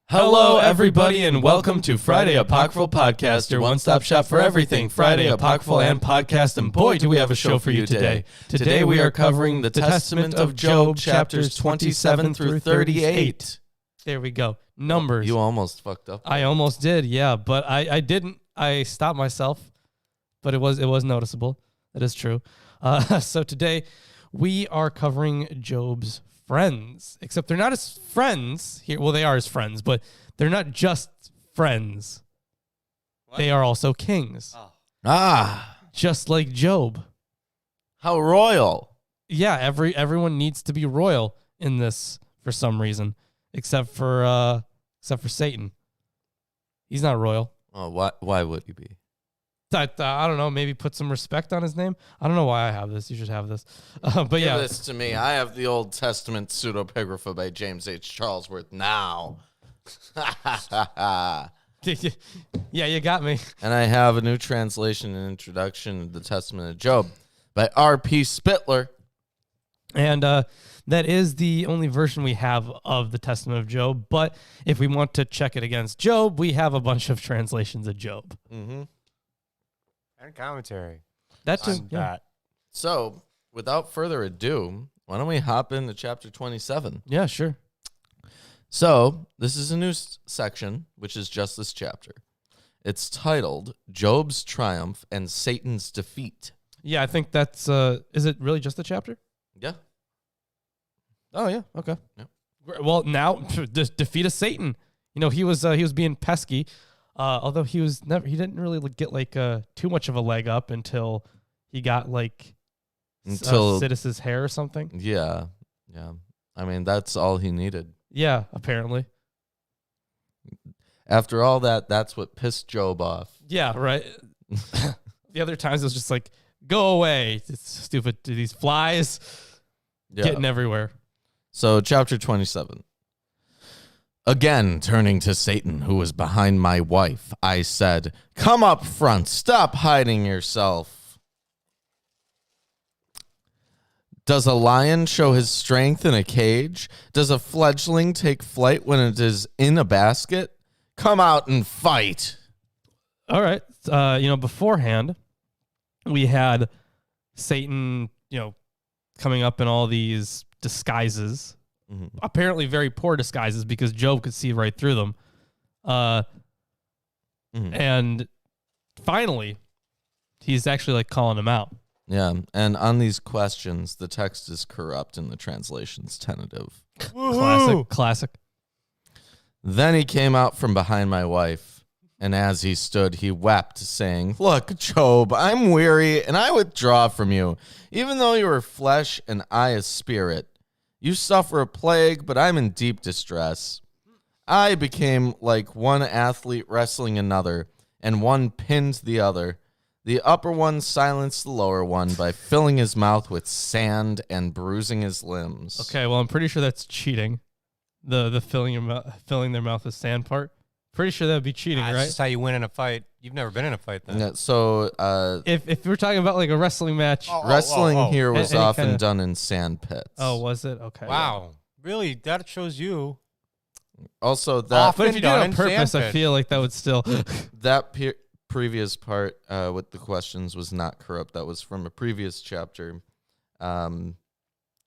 Hello, everybody, and welcome to Friday Apocryphal Podcast, your one-stop shop for everything Friday Apocryphal and podcast. And boy, do we have a show for you today. Today we are covering the Testament of Job, chapters 27 through 38. There we go. Numbers. You almost fucked up. I almost did, yeah, but I didn't. I stopped myself, but it was noticeable. That is true. So today we are covering Job's friends, except they're not his friends here. Well, they are his friends, but they're not just friends. What? They are also kings. Just like Job. How royal. Yeah, everyone needs to be royal in this for some reason, except for Satan. He's not royal. Oh, why would he be? I don't know. Maybe put some respect on his name. I don't know why I have this. You should have this. But Give yeah, this to me. I have the Old Testament pseudepigrapha by James H. Charlesworth now. yeah, you got me. And I have a new translation and introduction of the Testament of Job by R.P. Spittler. And that is the only version we have of the Testament of Job. But if we want to check it against Job, we have a bunch of translations of Job. Mm-hmm. And commentary. That's that. So, without further ado, why don't we hop into chapter 27? Yeah, sure. So, this is a new section, which is just this chapter. It's titled Job's Triumph and Satan's Defeat. Yeah, I think that's, is it really just the chapter? Yeah. Oh, yeah, okay. Yeah. Well, now, defeat of Satan. You know, he was being pesky. Although he didn't really get too much of a leg up until he got Sidis's hair or something. Yeah. I mean, that's all he needed. Yeah, apparently. After all that, that's what pissed Job off. Yeah, right. The other times it was just like, go away. It's stupid. These flies getting everywhere. So, chapter 27. Again, turning to Satan, who was behind my wife, I said, "Come up front, stop hiding yourself. Does a lion show his strength in a cage? Does a fledgling take flight when it is in a basket? Come out and fight." All right. Beforehand, we had Satan, coming up in all these disguises. Mm-hmm. Apparently very poor disguises because Job could see right through them. And finally, he's actually calling him out. Yeah, and on these questions, the text is corrupt and the translation's tentative. Classic. Then he came out from behind my wife, and as he stood, he wept, saying, "Look, Job, I'm weary, and I withdraw from you, even though you are flesh and I a spirit. You suffer a plague, but I'm in deep distress. I became like one athlete wrestling another, and one pinned the other. The upper one silenced the lower one by filling his mouth with sand and bruising his limbs." Okay, well, I'm pretty sure that's cheating. The filling their mouth with sand part. Pretty sure that would be cheating, right? That's just how you win in a fight. You've never been in a fight, then. Yeah, so, if we're talking about a wrestling match, wrestling here was Any often kinda... done in sand pits. Oh, was it? Okay. Wow, really? That shows you. Also, that. But if you do it on purpose, I feel like that would still. That previous part with the questions was not corrupt. That was from a previous chapter. It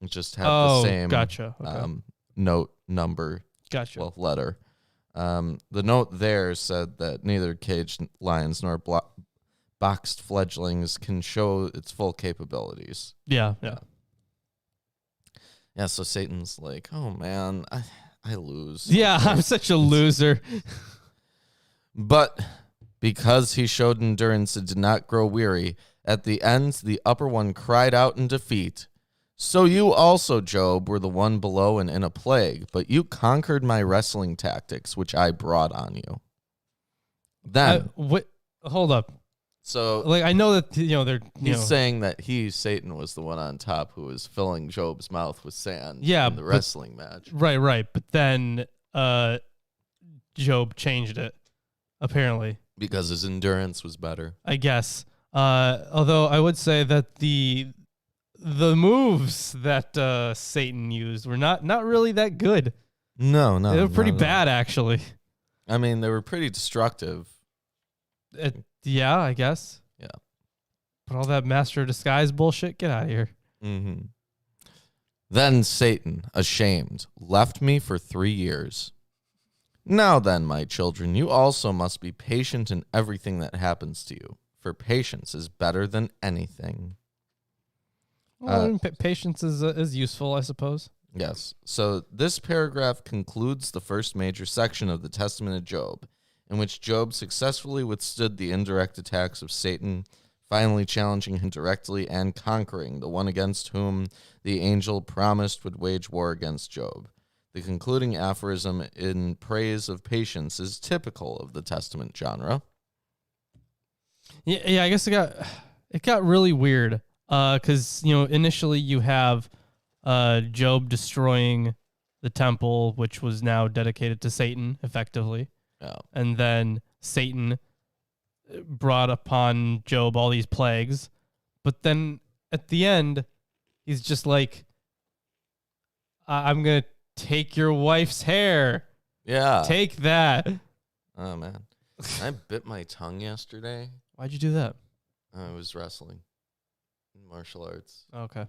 just had the same. Gotcha. Okay. Note number. Gotcha. Well, letter. The note there said that neither caged lions nor boxed fledglings can show its full capabilities. Yeah. Yeah, so Satan's like, "Oh, man, I lose." Yeah, I'm such a loser. But because he showed endurance and did not grow weary, at the end the upper one cried out in defeat, "So you also, Job, were the one below and in a plague, but you conquered my wrestling tactics, which I brought on you." Then, hold up. So, I know that they're. He's saying that Satan, was the one on top who was filling Job's mouth with sand. Yeah, in the wrestling match. Right. But then, Job changed it, apparently, because his endurance was better, I guess. Although I would say that the moves that Satan used were not really that good. No, They were pretty no. bad, actually. I mean, they were pretty destructive. Yeah, I guess. Yeah. But all that master of disguise bullshit, get out of here. Mm-hmm. Then Satan, ashamed, left me for 3 years. Now then, my children, you also must be patient in everything that happens to you, for patience is better than anything. Well, patience is useful, I suppose. Yes. So this paragraph concludes the first major section of the Testament of Job, in which Job successfully withstood the indirect attacks of Satan, finally challenging him directly and conquering the one against whom the angel promised would wage war against Job. The concluding aphorism in praise of patience is typical of the Testament genre. Yeah, I guess it got really weird. Because initially you have Job destroying the temple, which was now dedicated to Satan, effectively. Yeah. And then Satan brought upon Job all these plagues. But then at the end, he's just like, I'm going to take your wife's hair. Yeah. Take that. Oh, man. I bit my tongue yesterday. Why'd you do that? I was wrestling in martial arts. Okay.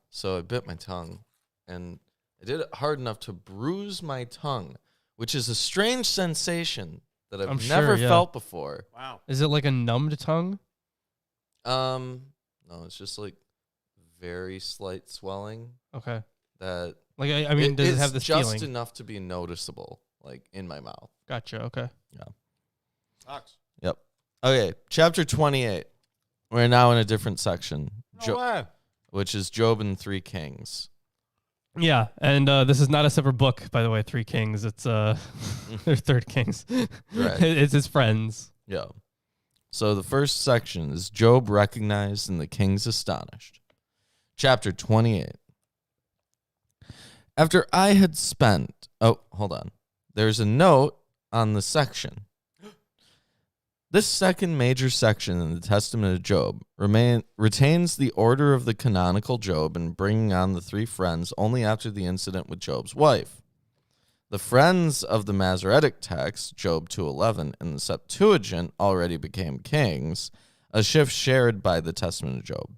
So I bit my tongue, and I did it hard enough to bruise my tongue, which is a strange sensation that I've never felt before. Wow. Is it like a numbed tongue? No, it's just like very slight swelling. Okay. That Like, I mean, does it have this just feeling? enough to be noticeable, like in my mouth. Gotcha. Okay. Yeah. Sucks. Yep. Okay, chapter 28. We're now in a different section, No way. which is Job and 3 Kings. Yeah, and this is not a separate book, by the way. 3 Kings. It's their 3rd Kings. Right. It's his friends. Yeah. So the first section is Job recognized and the kings astonished. Chapter 28. After I had spent... Oh, hold on. There's a note on the section. This second major section in the Testament of Job retains the order of the canonical Job in bringing on the 3 friends only after the incident with Job's wife. The friends of the Masoretic text, Job 2:11, and the Septuagint already became kings, a shift shared by the Testament of Job.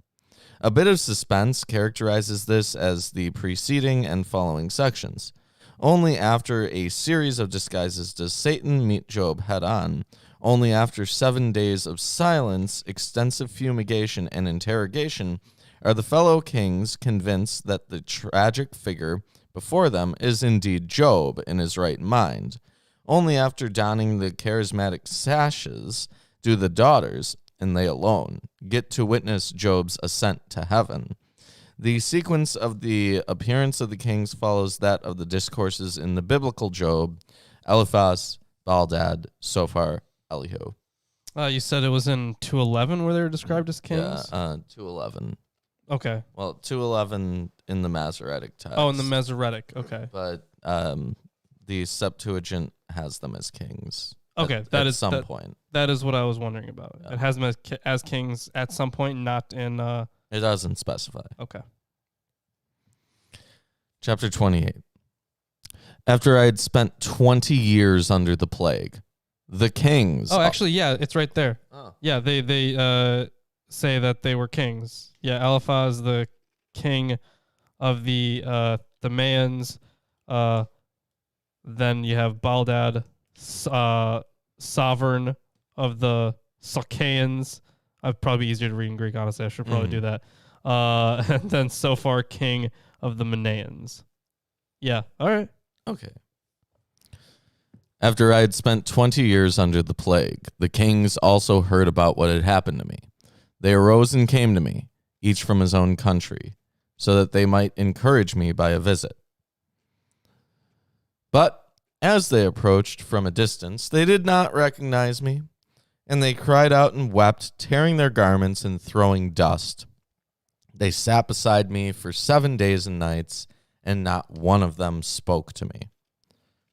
A bit of suspense characterizes this as the preceding and following sections. Only after a series of disguises does Satan meet Job head-on. Only after 7 days of silence, extensive fumigation, and interrogation are the fellow kings convinced that the tragic figure before them is indeed Job in his right mind. Only after donning the charismatic sashes do the daughters, and they alone, get to witness Job's ascent to heaven. The sequence of the appearance of the kings follows that of the discourses in the biblical Job, Eliphaz, Baldad, Sophar, Elihu. You said it was in 2:11 where they were described as kings? Yeah, 2:11. Okay. Well, 2:11 in the Masoretic text. Oh, in the Masoretic. Okay. But the Septuagint has them as kings. Okay, at some point. That is what I was wondering about. Yeah. It has them as kings at some point, not in... It doesn't specify. Okay. Chapter 28. After I had spent 20 years under the plague, the kings... Oh, actually, yeah, it's right there. Oh. Yeah, they say that they were kings. Yeah, Eliphaz, the king of the Maans. Then you have Baldad, sovereign of the Sacaeans. I'd probably be easier to read in Greek, honestly. I should probably do that. And then Sophar, king of the Manaeans. Yeah, all right. Okay. After I had spent 20 years under the plague, the kings also heard about what had happened to me. They arose and came to me, each from his own country, so that they might encourage me by a visit. But as they approached from a distance, they did not recognize me, and they cried out and wept, tearing their garments and throwing dust. They sat beside me for 7 days and nights, and not one of them spoke to me.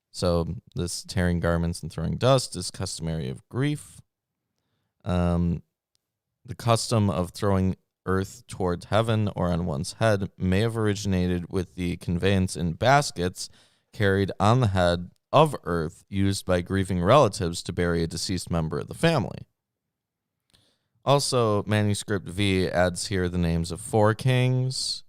So this tearing garments and throwing dust is customary of grief. The custom of throwing earth towards heaven or on one's head may have originated with the conveyance in baskets carried on the head of earth used by grieving relatives to bury a deceased member of the family. Also, Manuscript V adds here the names of 4 kings,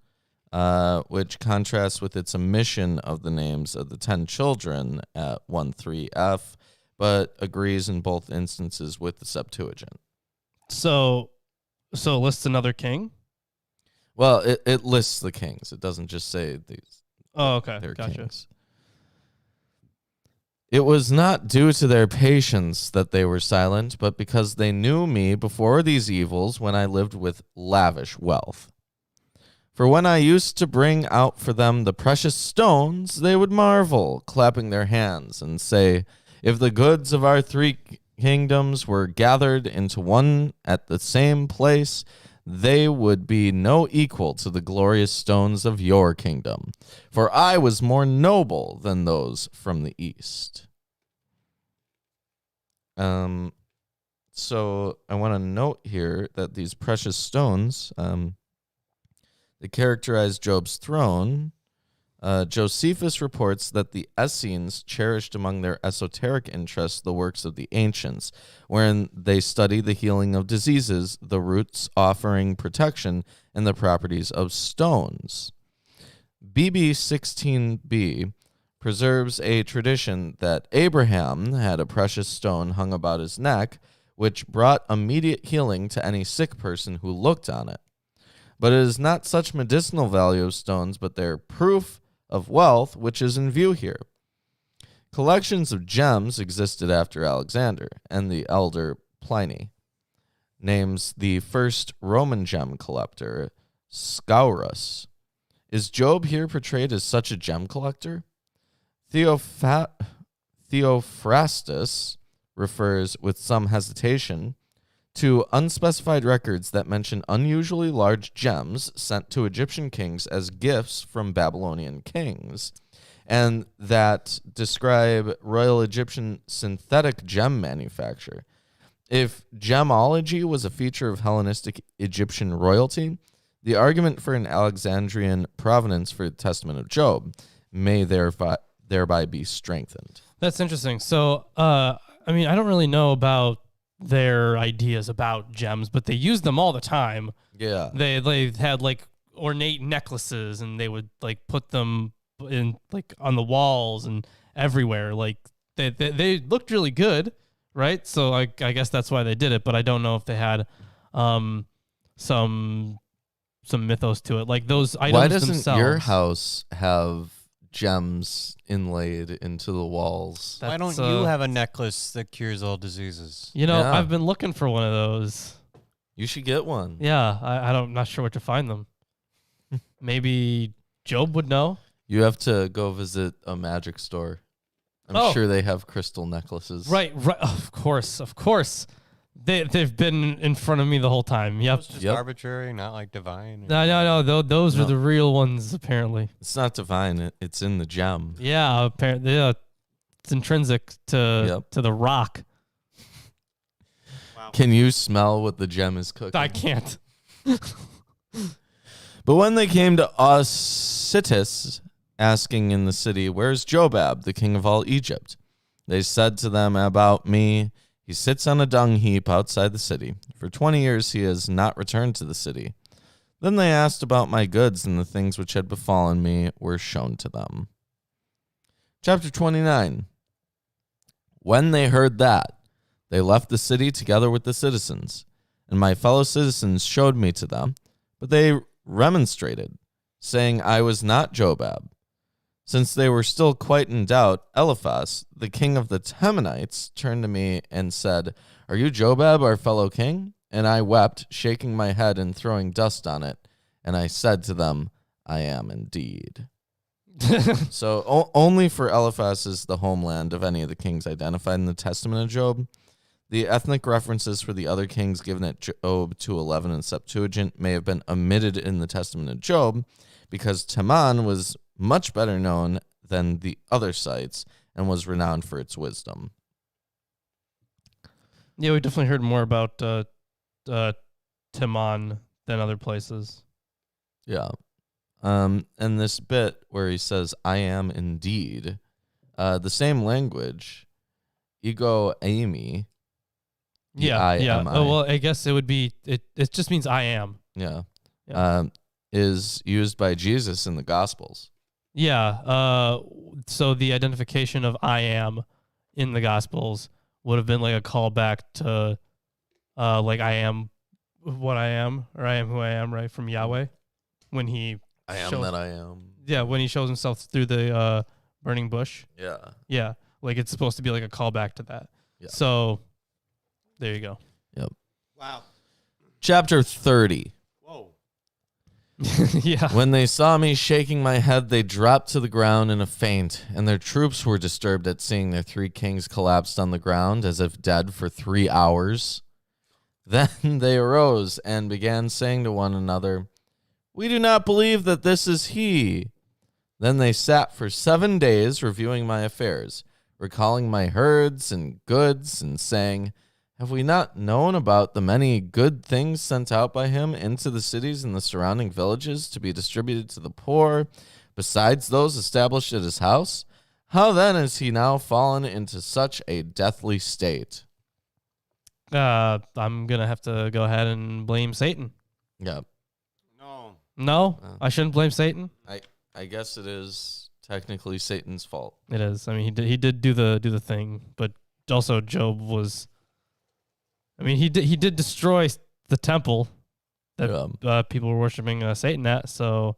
which contrasts with its omission of the names of the 10 children at 1.3f, but agrees in both instances with the Septuagint. So lists another king? Well, it lists the kings. It doesn't just say these. Oh, okay. They're Gotcha. kings. It was not due to their patience that they were silent, but because they knew me before these evils when I lived with lavish wealth. For when I used to bring out for them the precious stones, they would marvel, clapping their hands, and say, if the goods of our 3 kingdoms were gathered into one at the same place, they would be no equal to the glorious stones of your kingdom, for I was more noble than those from the east. So I want to note here that these precious stones, they characterize Job's throne. Josephus reports that the Essenes cherished among their esoteric interests the works of the ancients, wherein they study the healing of diseases, the roots offering protection, and the properties of stones. BB 16b preserves a tradition that Abraham had a precious stone hung about his neck, which brought immediate healing to any sick person who looked on it. But it is not such medicinal value of stones, but their proof of wealth, which is in view here. Collections of gems existed after Alexander, and the elder Pliny names the first Roman gem collector Scaurus. Is Job here portrayed as such a gem collector? Theophrastus refers with some hesitation to unspecified records that mention unusually large gems sent to Egyptian kings as gifts from Babylonian kings, and that describe royal Egyptian synthetic gem manufacture. If gemology was a feature of Hellenistic Egyptian royalty, the argument for an Alexandrian provenance for the Testament of Job may thereby be strengthened. That's interesting. So, I don't really know about their ideas about gems, but they use them all the time. Yeah. They had like ornate necklaces, and they would like put them in like on the walls and everywhere. Like they looked really good, right? So I guess that's why they did it, but I don't know if they had some mythos to it. Like those items Why doesn't themselves. your house have gems inlaid into the walls? Why don't you have a necklace that cures all diseases? Yeah. I've been looking for one of those. You should get one. Yeah, I'm not sure where to find them. Maybe Job would know. You have to go visit a magic store. I'm sure they have crystal necklaces. Right. Of course. They've been in front of me the whole time. Yep. It's just arbitrary, not like divine. No. Those are the real ones, apparently. It's not divine. It's in the gem. Yeah, apparently. Yeah, it's intrinsic to the rock. Wow. Can you smell what the gem is cooking? I can't. But when they came to Ausitis, asking in the city, "Where's Jobab, the king of all Egypt?" they said to them, "About me, he sits on a dung heap outside the city. For 20 years he has not returned to the city." Then they asked about my goods, and the things which had befallen me were shown to them. Chapter 29. When they heard that, they left the city together with the citizens, and my fellow citizens showed me to them, but they remonstrated, saying I was not Jobab. Since they were still quite in doubt, Eliphaz, the king of the Temanites, turned to me and said, "Are you Jobab, our fellow king?" And I wept, shaking my head and throwing dust on it. And I said to them, "I am indeed." So only for Eliphaz is the homeland of any of the kings identified in the Testament of Job. The ethnic references for the other kings given at Job 2:11 and Septuagint may have been omitted in the Testament of Job because Teman was much better known than the other sites and was renowned for its wisdom. Yeah, we definitely heard more about Teman than other places. Yeah. And this bit where he says, I am indeed, the same language, ego eimi, Yeah. E-I-M-I. Oh, well, I guess it would be, it just means I am. Yeah. Yeah. Is used by Jesus in the Gospels. Yeah. So the identification of I am in the Gospels would have been like a callback to, like I am what I am, or I am who I am, right, from Yahweh, when he I am shows, that I am. yeah, when he shows himself through the burning bush. Yeah. Yeah, like it's supposed to be like a callback to that. Yeah. So there you go. Yep. Wow. Chapter 30. Whoa. Yeah. When they saw me shaking my head, they dropped to the ground in a faint, and their troops were disturbed at seeing their 3 kings collapsed on the ground as if dead for 3 hours. Then they arose and began saying to one another, We do not believe that this is he. Then they sat for 7 days reviewing my affairs, recalling my herds and goods, and saying, Have we not known about the many good things sent out by him into the cities and the surrounding villages to be distributed to the poor, besides those established at his house? How then is he now fallen into such a deathly state? I'm gonna have to go ahead and blame Satan. Yeah, No, I shouldn't blame Satan. I guess it is technically Satan's fault. It is. I mean, he did do the thing, but also Job was. I mean, he did destroy the temple that people were worshiping Satan at. So,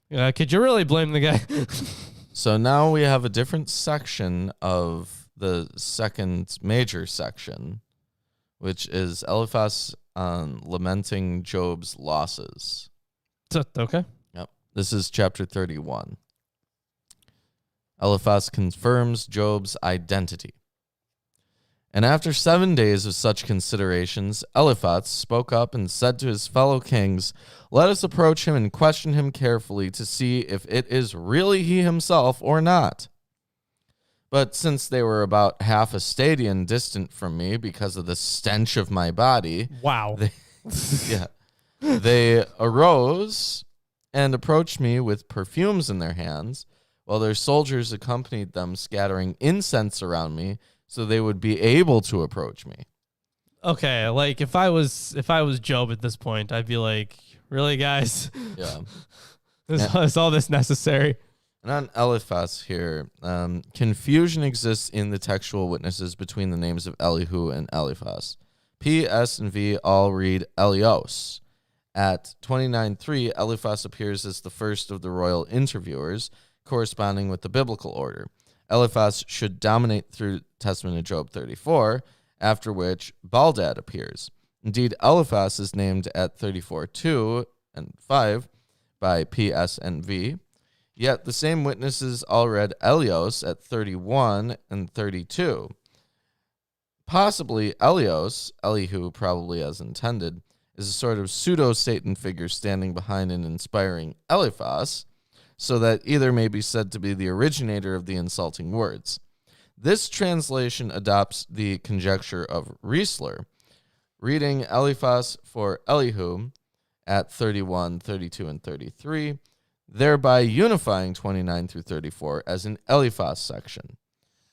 could you really blame the guy? So now we have a different section of the second major section, which is Eliphaz lamenting Job's losses. Okay. Yep. This is chapter 31. Eliphaz confirms Job's identity. And after 7 days of such considerations, Eliphaz spoke up and said to his fellow kings, Let us approach him and question him carefully to see if it is really he himself or not. But since they were about half a stadion distant from me because of the stench of my body, Wow. they arose and approached me with perfumes in their hands, while their soldiers accompanied them, scattering incense around me, so they would be able to approach me. Okay, like if I was Job at this point, I'd be like, really, guys? Yeah. Is all this necessary? And on Eliphaz here, confusion exists in the textual witnesses between the names of Elihu and Eliphaz. P, S, and V all read Elios. At 29:3, Eliphaz appears as the first of the royal interviewers, corresponding with the biblical order. Eliphaz should dominate through Testament of Job 34, after which Baldad appears. Indeed, Eliphaz is named at 34:2 and 5 by P, S, and V. Yet the same witnesses all read Elios at 31 and 32. Possibly Elios, Elihu probably as intended, is a sort of pseudo-Satan figure standing behind and inspiring Eliphaz, so that either may be said to be the originator of the insulting words. This translation adopts the conjecture of Riesler, reading Eliphaz for Elihu at 31, 32, and 33, thereby unifying 29 through 34 as an Eliphaz section.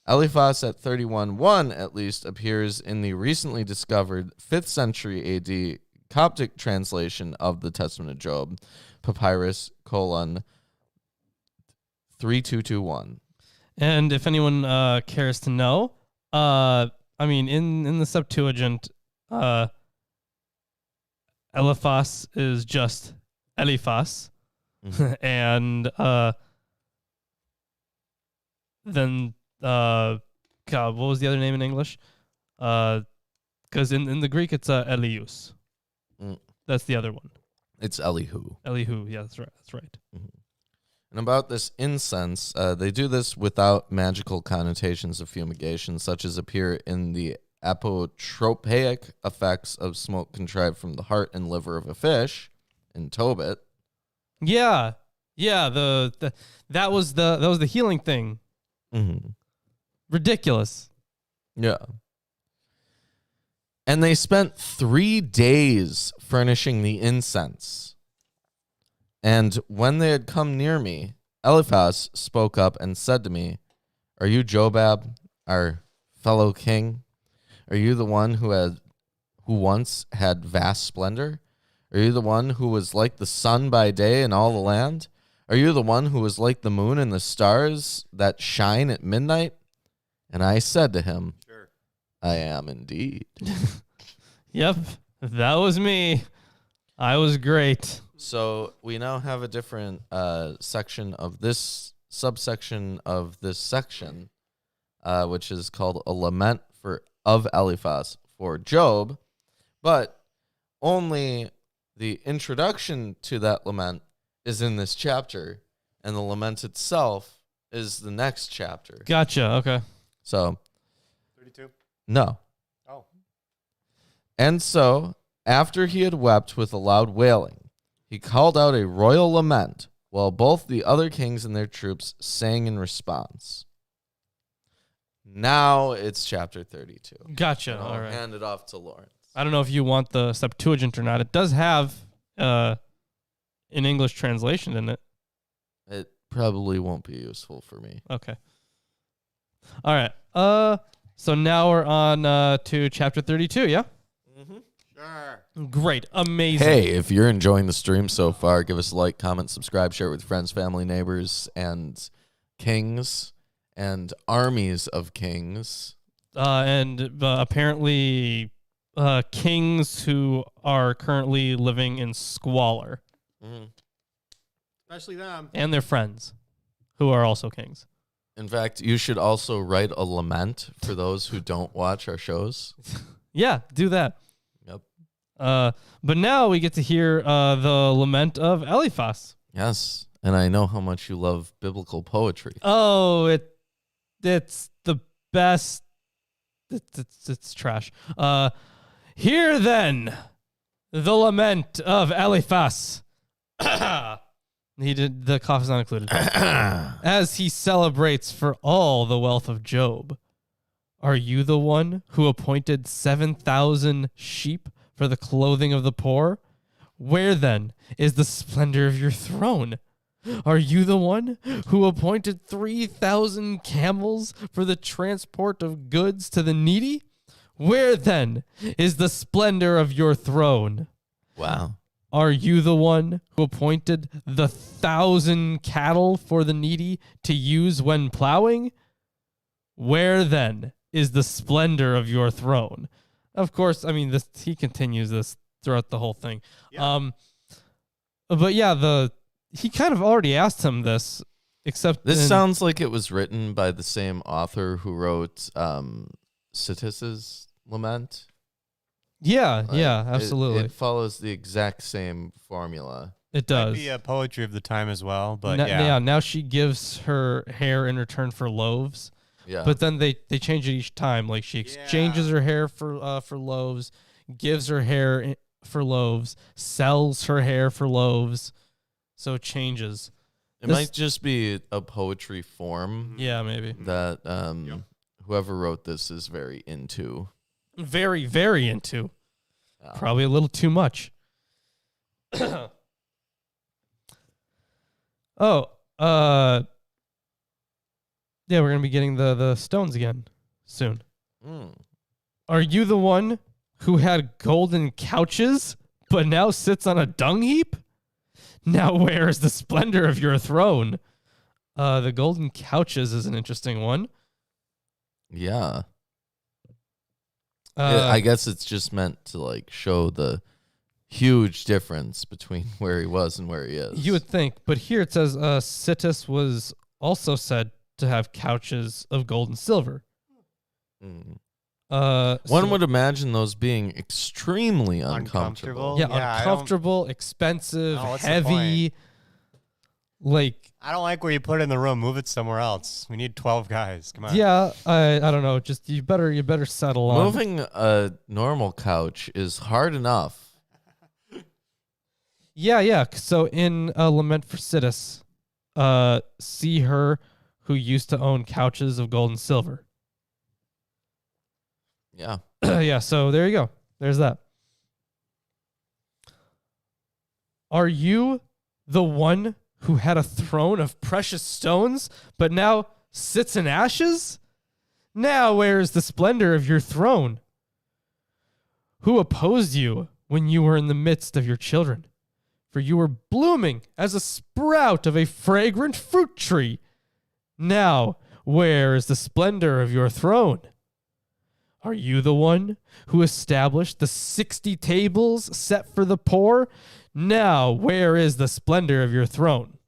Eliphaz at 31:1 at least appears in the recently discovered 5th century AD Coptic translation of the Testament of Job, Papyrus colon 3221. And if anyone cares to know, I mean, in the Septuagint, Eliphaz is just Eliphaz. And then God, what was the other name in English? Because in the Greek it's Elius. That's the other one. It's Elihu. Elihu, yeah, that's right. That's right. And about this incense, they do this without magical connotations of fumigation, such as appear in the apotropaic effects of smoke contrived from the heart and liver of a fish in Tobit. Yeah, that was the healing thing. Mm-hmm. Ridiculous. Yeah. And they spent 3 days furnishing the incense. And when they had come near me, Eliphaz spoke up and said to me, "Are you Jobab, our fellow king? Are you the one who once had vast splendor? Are you the one who was like the sun by day in all the land? Are you the one who was like the moon and the stars that shine at midnight?" And I said to him, Sure. "I am indeed." Yep, that was me. I was great. So we now have a different section of this subsection of this section, which is called a lament of Eliphaz for Job, but only the introduction to that lament is in this chapter, and the lament itself is the next chapter. Gotcha. Okay. So, 32? no. Oh. And so, after he had wept with a loud wailing, he called out a royal lament, while both the other kings and their troops sang in response. Now it's chapter 32. Gotcha. And I'll All right. hand it off to Lawrence. I don't know if you want the Septuagint or not. It does have an English translation in it. It probably won't be useful for me. Okay. All right. So now we're on to chapter 32, yeah? Mm-hmm. Sure. Great. Amazing. Hey, if you're enjoying the stream so far, give us a like, comment, subscribe, share it with friends, family, neighbors, and kings and armies of kings. And apparently kings who are currently living in squalor. Mm-hmm. Especially them. And their friends who are also kings. In fact, you should also write a lament for those who don't watch our shows. Yeah, do that. Yep. But now we get to hear the Lament of Eliphaz. Yes, and I know how much you love biblical poetry. Oh, it's the best. It's trash. Hear then the Lament of Eliphaz. The cough is not included. As he celebrates for all the wealth of Job. Are you the one who appointed 7,000 sheep for the clothing of the poor? Where then is the splendor of your throne? Are you the one who appointed 3,000 camels for the transport of goods to the needy? Where then is the splendor of your throne? Wow. Are you the one who appointed the 1,000 cattle for the needy to use when plowing? Where then is the splendor of your throne? Of course, I mean, he continues this throughout the whole thing. Yeah. But yeah, he kind of already asked him this, except This sounds like it was written by the same author who wrote Sitis's Lament. Yeah, Like, yeah, absolutely. It follows the exact same formula. It Might does. be a poetry of the time as well, but yeah. Yeah, now she gives her hair in return for loaves. Yeah. But then they change it each time. Like she exchanges her hair for loaves, gives her hair for loaves, sells her hair for loaves. So it changes. It might just be a poetry form Yeah, maybe. that whoever wrote this is very into. Very, very into. Probably a little too much. Yeah, we're gonna be getting the stones again soon. Are you the one who had golden couches, but now sits on a dung heap? Now where is the splendor of your throne? The golden couches is an interesting one. Yeah. I guess it's just meant to like show the huge difference between where he was and where he is. You would think, but here it says Sitis was also said to have couches of gold and silver. One would imagine those being extremely uncomfortable. Yeah, uncomfortable, expensive, what's the heavy. Like, I don't like where you put it in the room. Move it somewhere else. We need 12 guys. Come on. yeah, I don't know. Just you better settle on. Moving a normal couch is hard enough. Yeah. So in Lament for Sitis, see her who used to own couches of gold and silver. Yeah. Yeah, so there you go. There's that. Are you the one who had a throne of precious stones, but now sits in ashes? Now where is the splendor of your throne? Who opposed you when you were in the midst of your children? For you were blooming as a sprout of a fragrant fruit tree. Now where is the splendor of your throne? Are you the one who established the 60 tables set for the poor? Now where is the splendor of your throne?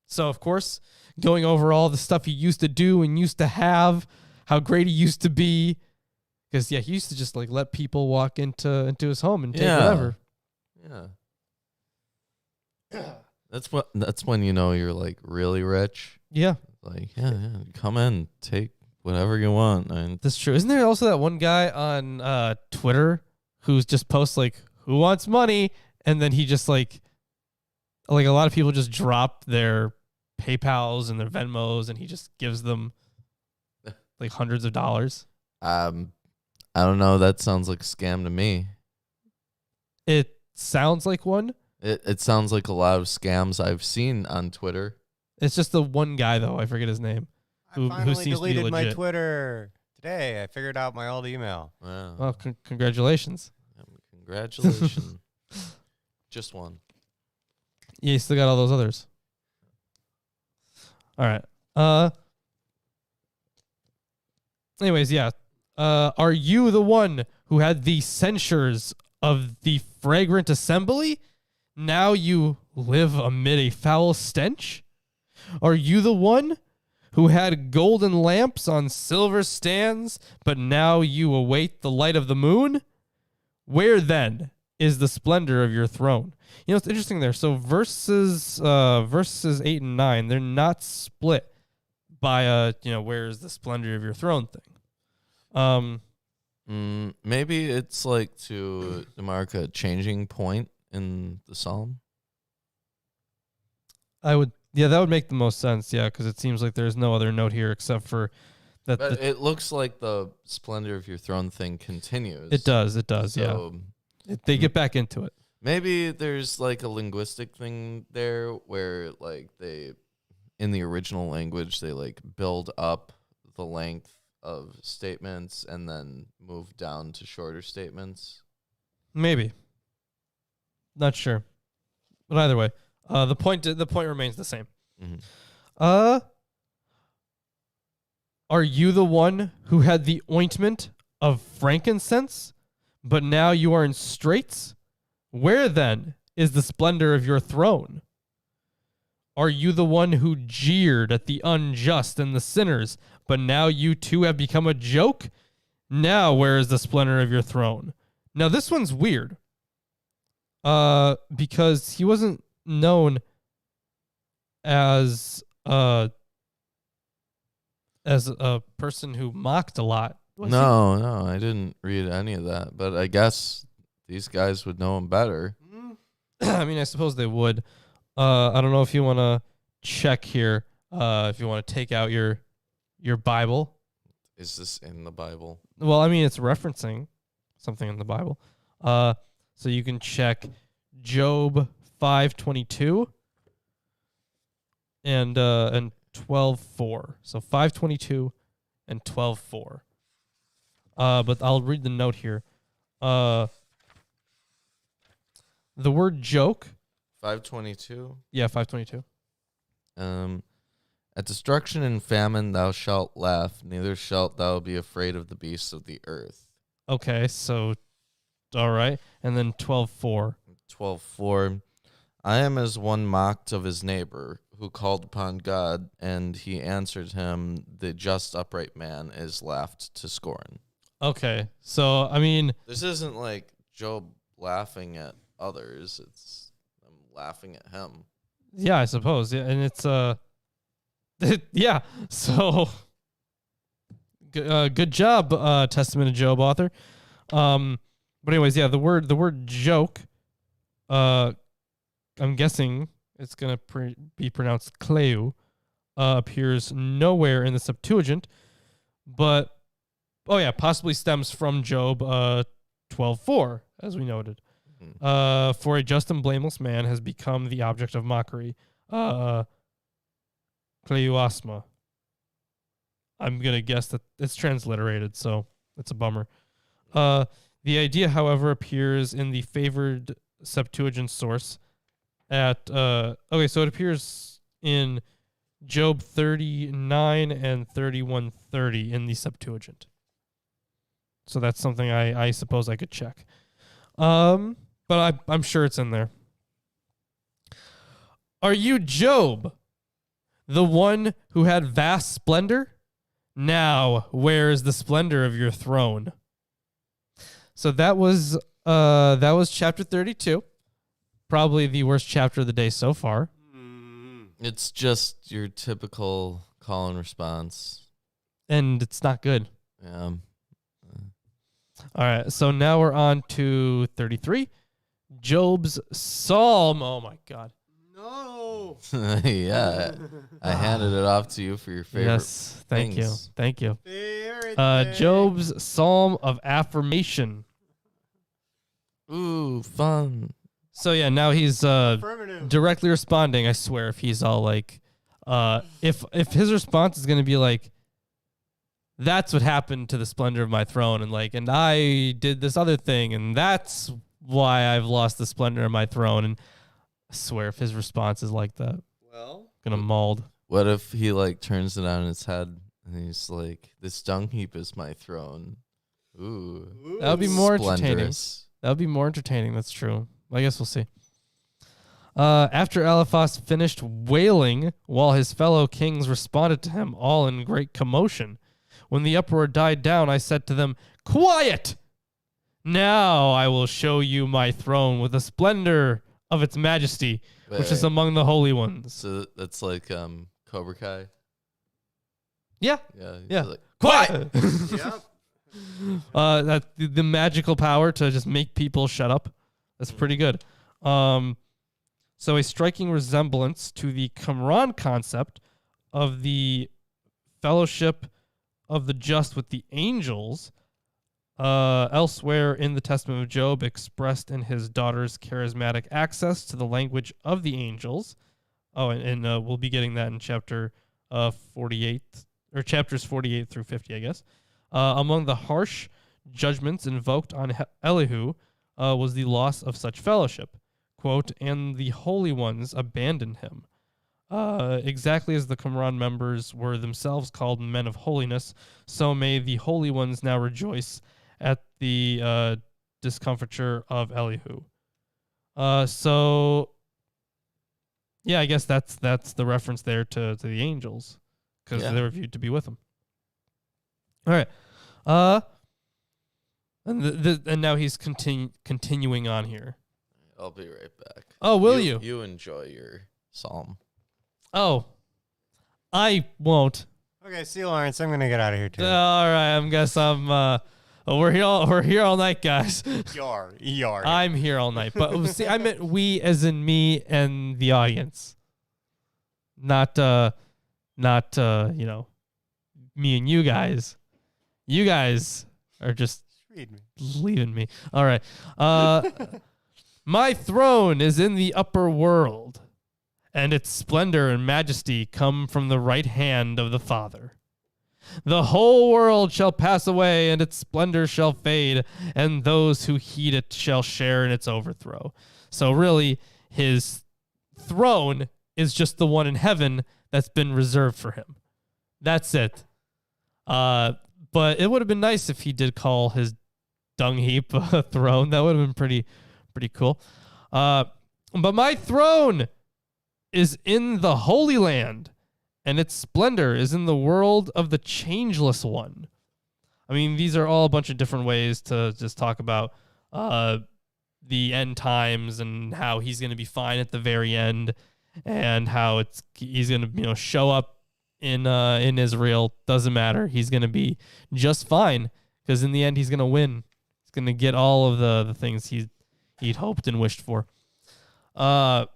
So, of course, going over all the stuff he used to do and used to have, how great he used to be. Because, yeah, he used to just, like, let people walk into his home and take whatever. Yeah. That's when you know you're, like, really rich. Yeah. Like, yeah, come in, take whatever you want. That's true. Isn't there also that one guy on Twitter who's just posts, like, who wants money? And then he just, like a lot of people just drop their PayPals and their Venmos, and he just gives them, like, hundreds of dollars. I don't know. That sounds like a scam to me. It sounds like one. It sounds like a lot of scams I've seen on Twitter. It's just the one guy, though. I forget his name. I finally seems to be deleted my legit. Twitter today. I figured out my old email. Wow. Well, congratulations. Congratulations. Just one. Yeah, you still got all those others. All right. Anyways, yeah. Are you the one who had the censures of the fragrant assembly? Now you live amid a foul stench? Are you the one who had golden lamps on silver stands, but now you await the light of the moon? Where then is the splendor of your throne? You know, it's interesting there. So verses 8 and 9, they're not split by where is the splendor of your throne thing. Maybe it's like to mark a changing point in the psalm. That would make the most sense. Yeah, because it seems like there's no other note here except for that. But it looks like the splendor of your throne thing continues. It does. So, yeah. They get back into it. Maybe there's like a linguistic thing there where like they, in the original language, they like build up the length of statements and then move down to shorter statements. Maybe. Not sure. But either way, the point remains the same. Mm-hmm. Are you the one who had the ointment of frankincense, but now you are in straits? Where then is the splendor of your throne? Are you the one who jeered at the unjust and the sinners, but now you too have become a joke? Now where is the splendor of your throne? Now this one's weird. Because he wasn't known as a person who mocked a lot. No, I didn't read any of that, but I guess these guys would know him better. I mean, I suppose they would. I don't know if you want to check here. If you want to take out your Bible. Is this in the Bible? Well, I mean, it's referencing something in the Bible. So you can check Job 5:22 and 12:4. So 5:22 and 12:4. But I'll read the note here. The word joke. 5:22. Yeah, 5:22. At destruction and famine thou shalt laugh, neither shalt thou be afraid of the beasts of the earth. Okay, so all right, and then 12:4. 12:4. I am as one mocked of his neighbor, who called upon God, and he answered him, the just upright man is laughed to scorn. Okay, so I mean, This isn't like Job laughing at others, it's I'm laughing at him. yeah, I suppose. Yeah, and it's yeah. So good job, Testament of Job author. But anyways, yeah, the word joke, I'm guessing it's gonna be pronounced kleu, appears nowhere in the Septuagint, but possibly stems from Job 12:4, as we noted. For a just and blameless man has become the object of mockery. Kleuasma. I'm going to guess that it's transliterated, so it's a bummer. The idea, however, appears in the favored Septuagint source at... so it appears in Job 39 and 31:30 in the Septuagint. So that's something I suppose I could check. But I'm sure it's in there. Are you Job, the one who had vast splendor? Now, where is the splendor of your throne? So that was chapter 32. Probably the worst chapter of the day so far. It's just your typical call and response. And it's not good. Yeah. All right, so now we're on to 33. Job's Psalm. Oh, my God. No. Yeah. I handed it off to you for your favorite. Yes, thank you. things. Thank you. Favorite thing. Job's Psalm of Affirmation. Ooh, fun. So, yeah, now he's Affirmative. directly responding. I swear, if he's all like, if his response is going to be like, that's what happened to the splendor of my throne, and I did this other thing, and that's why I've lost the splendor of my throne. And I swear, if his response is like that, Well, gonna mauled. What if he turns it on its head and he's like, "This dung heap is my throne." Ooh, That would be more entertaining. splendorous. That would be more entertaining. That's true. I guess we'll see. After Eliphaz finished wailing, while his fellow kings responded to him, all in great commotion. When the uproar died down, I said to them, "Quiet! Now I will show you my throne with the splendor of its majesty, which is Wait, among the holy ones." so that's like Cobra Kai. Yeah. Yeah. he's Yeah. like, Quiet! yep. That the magical power to just make people shut up. That's pretty good. So a striking resemblance to the Qumran concept of the fellowship of the just with the angels, elsewhere in the Testament of Job, expressed in his daughter's charismatic access to the language of the angels. Oh, and we'll be getting that in chapter 48, or chapters 48 through 50, I guess. Among the harsh judgments invoked on Elihu was the loss of such fellowship. Quote, and the holy ones abandoned him. Exactly as the Qumran members were themselves called men of holiness, so may the holy ones now rejoice at the discomfiture of Elihu. So, yeah, I guess that's the reference there to the angels, because they were viewed to be with him. All right. And now he's continuing on here. I'll be right back. Oh, will you? You enjoy your psalm. Oh, I won't. Okay, see, Lawrence, I'm gonna get out of here too. All right, I guess I'm. We're here all night, guys. Yar. I'm here all night, but see, I meant we as in me and the audience, not you know, me and you guys. You guys are just Read me. leaving me. All right. My throne is in the upper world, and its splendor and majesty come from the right hand of the Father. The whole world shall pass away, and its splendor shall fade, and those who heed it shall share in its overthrow. So really, his throne is just the one in heaven that's been reserved for him. That's it. But it would have been nice if he did call his dung heap a throne. That would have been pretty cool. But my throne is in the Holy Land, and its splendor is in the world of the Changeless One. I mean, these are all a bunch of different ways to just talk about the end times and how he's going to be fine at the very end, and how he's going to show up in Israel. Doesn't matter. He's going to be just fine, because in the end he's going to win. He's going to get all of the things he'd hoped and wished for. And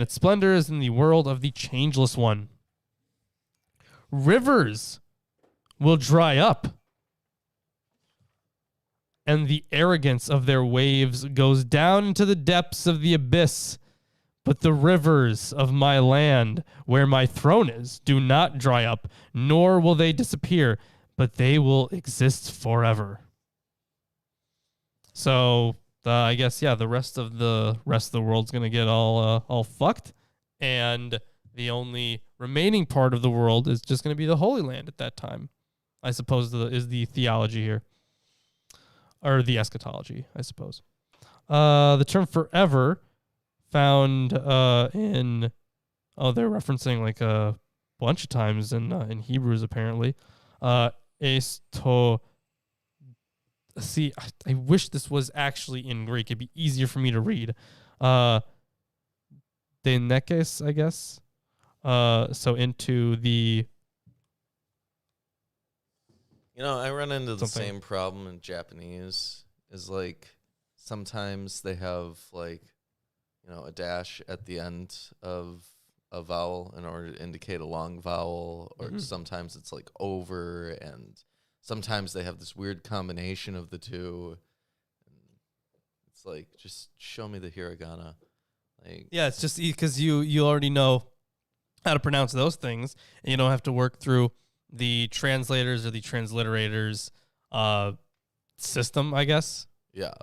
its splendor is in the world of the Changeless One. Rivers will dry up, and the arrogance of their waves goes down into the depths of the abyss. But the rivers of my land, where my throne is, do not dry up, nor will they disappear, but they will exist forever. So I guess the rest of the world's gonna get all fucked, and the only remaining part of the world is just gonna be the Holy Land at that time. I suppose is the theology here, or the eschatology, I suppose. The term forever found in they're referencing like a bunch of times in Hebrews apparently. See, I wish this was actually in Greek. It'd be easier for me to read. Denekes, I guess. So into the... I run into the Something. same problem in Japanese. Is like sometimes they have like, a dash at the end of a vowel in order to indicate a long vowel, or sometimes it's like over, and sometimes they have this weird combination of the two. It's like, just show me the hiragana. Like, Yeah, it's just because you already know how to pronounce those things, and you don't have to work through the translators or the transliterators system, I guess. yeah.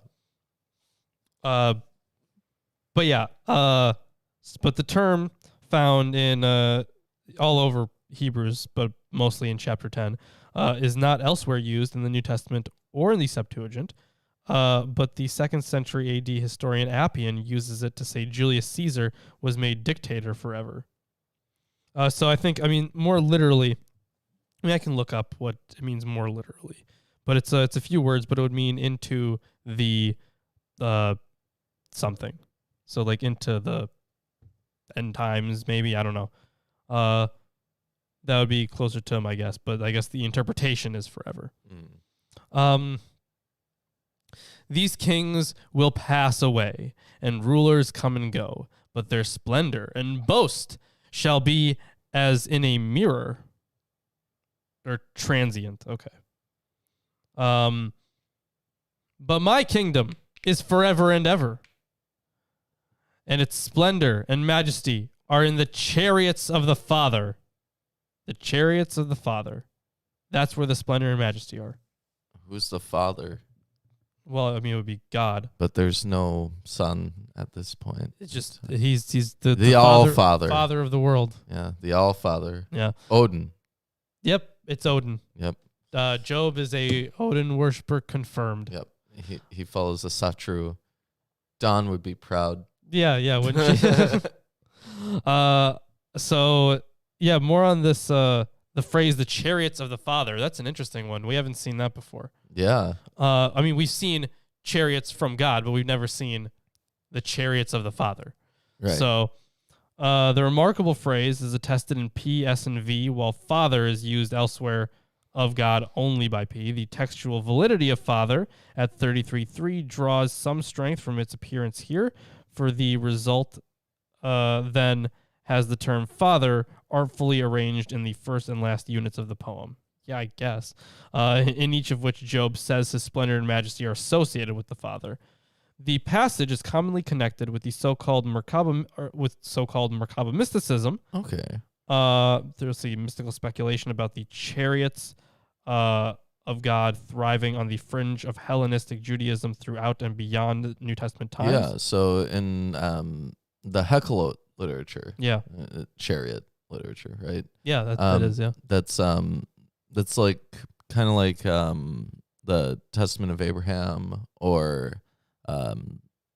But the term found in all over Hebrews, but mostly in chapter 10, is not elsewhere used in the New Testament or in the Septuagint. But the 2nd century AD historian Appian uses it to say Julius Caesar was made dictator forever. So I think, more literally, I can look up what it means more literally, but it's a few words, but it would mean into the something. So like into the end times, maybe, I don't know. That would be closer to him, I guess, but I guess the interpretation is forever. These kings will pass away, and rulers come and go, but their splendor and boast shall be as in a mirror, or transient. Okay. But my kingdom is forever and ever, and its splendor and majesty are in the chariots of the Father. The chariots of the Father. That's where the splendor and majesty are. Who's the Father? Well, it would be God. But there's no Son at this point. It's just he's the All-Father. Father of the world. Yeah, the All-Father. Yeah. Odin. Yep, it's Odin. Yep. Job is a Odin worshiper confirmed. Yep. He follows the Satru. Don would be proud. Yeah, wouldn't she? So yeah, more on this the phrase the chariots of the Father. That's an interesting one. We haven't seen that before. Yeah. We've seen chariots from God, but we've never seen the chariots of the Father. Right. So the remarkable phrase is attested in P, S, and V, while Father is used elsewhere of God only by P. The textual validity of Father at 33.3 draws some strength from its appearance here. For the result, then has the term Father artfully arranged in the first and last units of the poem. Yeah, I guess. In each of which Job says his splendor and majesty are associated with the Father. The passage is commonly connected with the so-called Merkaba mysticism. Okay. There's the mystical speculation about the chariots of God thriving on the fringe of Hellenistic Judaism throughout and beyond New Testament times. Yeah. So in the Heckelot literature. Yeah. Chariot literature, right? Yeah, that is, yeah. That's like kind of like the Testament of Abraham or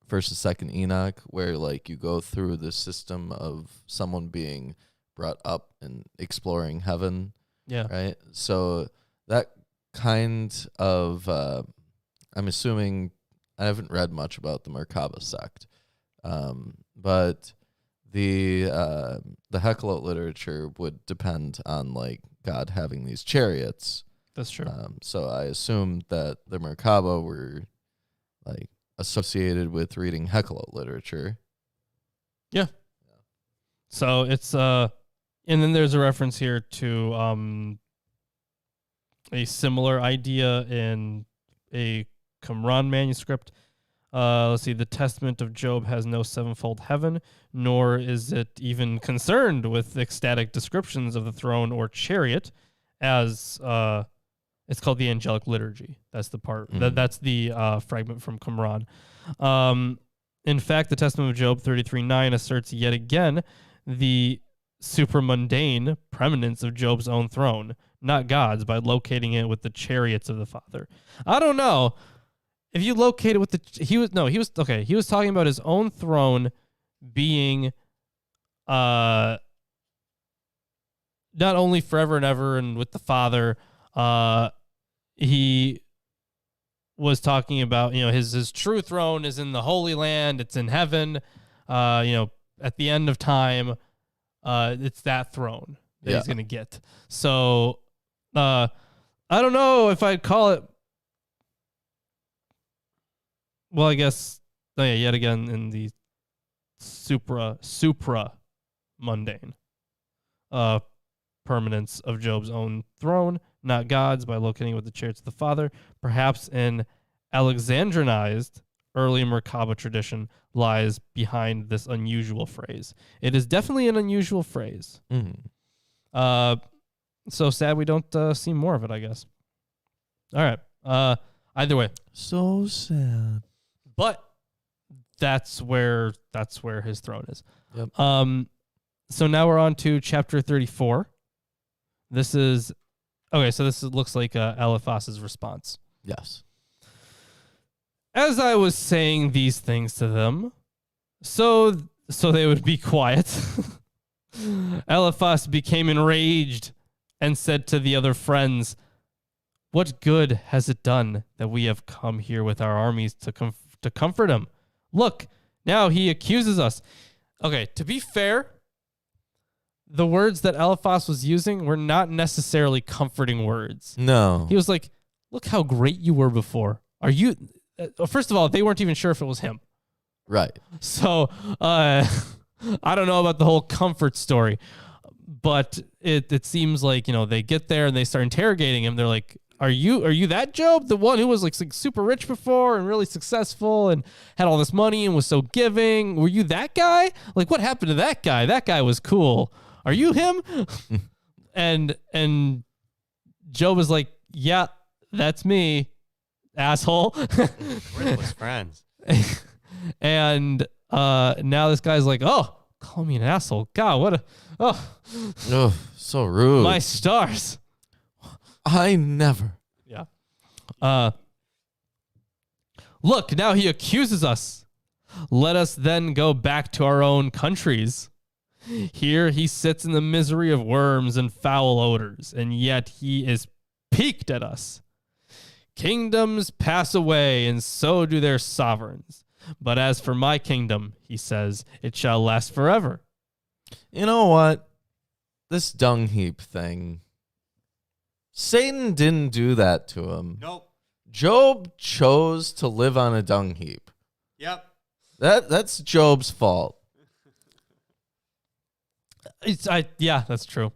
First and Second Enoch, where like you go through the system of someone being brought up and exploring heaven. Yeah. Right. So that kind of I'm assuming, I haven't read much about the Merkaba sect, but the Heckelot literature would depend on like God having these chariots. That's true. So I assume that the Merkaba were like associated with reading Heckelot literature. Yeah. So it's and then there's a reference here to a similar idea in a Qumran manuscript. Let's see. The Testament of Job has no sevenfold heaven, nor is it even concerned with ecstatic descriptions of the throne or chariot, as it's called the angelic liturgy. That's the part. That's the fragment from Qumran. In fact, the Testament of Job 33:9 asserts yet again the supramundane preeminence of Job's own throne, not God's, by locating it with the chariots of the Father. I don't know if you locate it with he was talking about his own throne being not only forever and ever and with the Father. He was talking about, his true throne is in the Holy Land. It's in heaven. At the end of time, it's that throne that he's going to get. So, I don't know if I'd call it, well, I guess, yet again, in the supra mundane, permanence of Job's own throne, not God's, by locating it with the chariots of the Father. Perhaps an Alexandrinized early Merkaba tradition lies behind this unusual phrase. It is definitely an unusual phrase. So sad we don't see more of it, I guess. All right. Either way. So sad. But that's where his throne is. Yep. So now we're on to chapter 34. This is okay. So this looks like Eliphaz's response. Yes. As I was saying these things to them, so they would be quiet, Eliphaz became enraged and said to the other friends, "What good has it done that we have come here with our armies to comfort him? Look, now he accuses us." Okay, to be fair, the words that Eliphaz was using were not necessarily comforting words. No. He was like, "Look how great you were before. Are you..." First of all, they weren't even sure if it was him. Right. So, I don't know about the whole comfort story, but it seems like, they get there and they start interrogating him. They're like, Are you that Job? The one who was like super rich before and really successful and had all this money and was so giving? Were you that guy? Like, what happened to that guy? That guy was cool. Are you him?" and Job was like, "Yeah, that's me, asshole." We're close friends. And now this guy's like, "Oh, call me an asshole. God, what a... Oh, so rude. My stars." I never. Yeah. Look, now he accuses us. Let us then go back to our own countries. Here he sits in the misery of worms and foul odors, and yet he is piqued at us. Kingdoms pass away, and so do their sovereigns. But as for my kingdom, he says, it shall last forever. You know what? This dung heap thing. Satan didn't do that to him. Nope. Job chose to live on a dung heap. Yep. That's Job's fault. Yeah, that's true.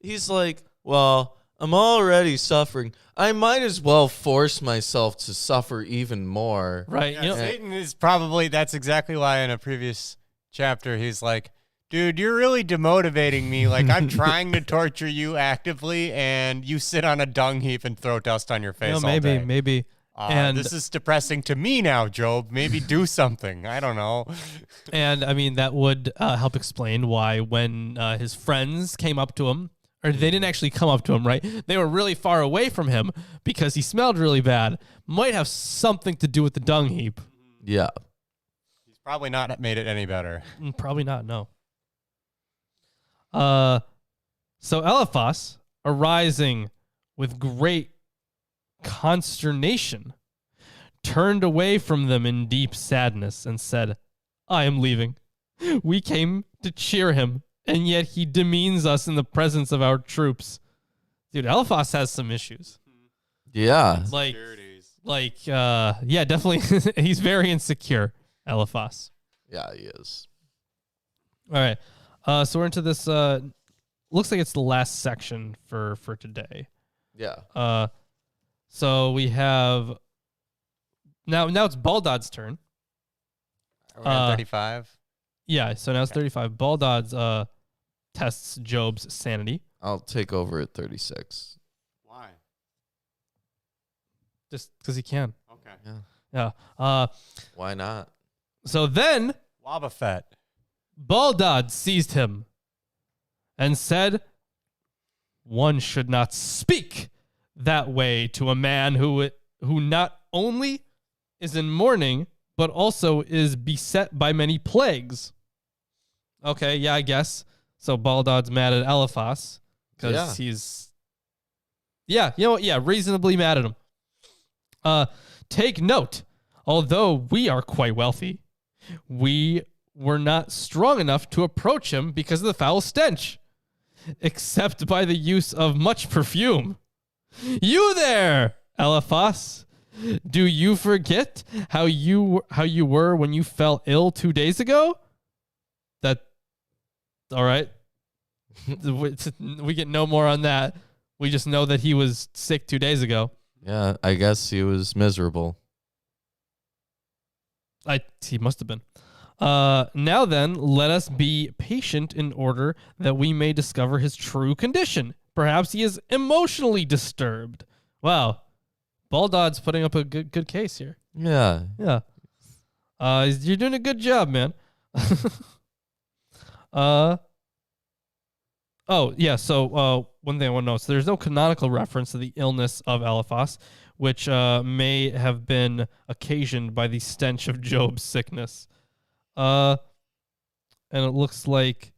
He's like, well, I'm already suffering. I might as well force myself to suffer even more. Right. Yeah, Satan is probably, that's exactly why in a previous chapter he's like, "Dude, you're really demotivating me. Like, I'm trying to torture you actively, and you sit on a dung heap and throw dust on your face all day. Maybe. And this is depressing to me now, Job. Maybe do something. I don't know." And I mean, that would help explain why when his friends came up to him, or they didn't actually come up to him, right? They were really far away from him because he smelled really bad. Might have something to do with the dung heap. Yeah. He's probably not made it any better. Probably not, no. So Eliphaz, arising with great consternation, turned away from them in deep sadness and said, "I am leaving. We came to cheer him, and yet he demeans us in the presence of our troops." Dude, Eliphaz has some issues. Yeah. Yeah, definitely. He's very insecure, Eliphaz. Yeah, he is. All right. So we're into this, looks like it's the last section for today. Yeah. So we have Now it's Baldad's turn. Are we on 35? Yeah, so now it's 35. Baldad's tests Job's sanity. I'll take over at 36. Why? Just because he can. Okay. Yeah. Why not? So then Wobbuffet. Baldad seized him and said, "One should not speak that way to a man who not only is in mourning, but also is beset by many plagues." Okay, yeah, I guess. So Baldad's mad at Eliphaz because he's, reasonably mad at him. Take note, although we are quite wealthy, we were not strong enough to approach him because of the foul stench, except by the use of much perfume. You there, Eliphaz, do you forget how you were when you fell ill 2 days ago? All right. We get no more on that. We just know that he was sick 2 days ago. Yeah, I guess he was miserable. He must have been. Now then, let us be patient in order that we may discover his true condition. Perhaps he is emotionally disturbed. Wow. Baldad's putting up a good case here. Yeah. Yeah. You're doing a good job, man. So one thing I want to know, so there's no canonical reference to the illness of Eliphaz, which may have been occasioned by the stench of Job's sickness. And it looks like...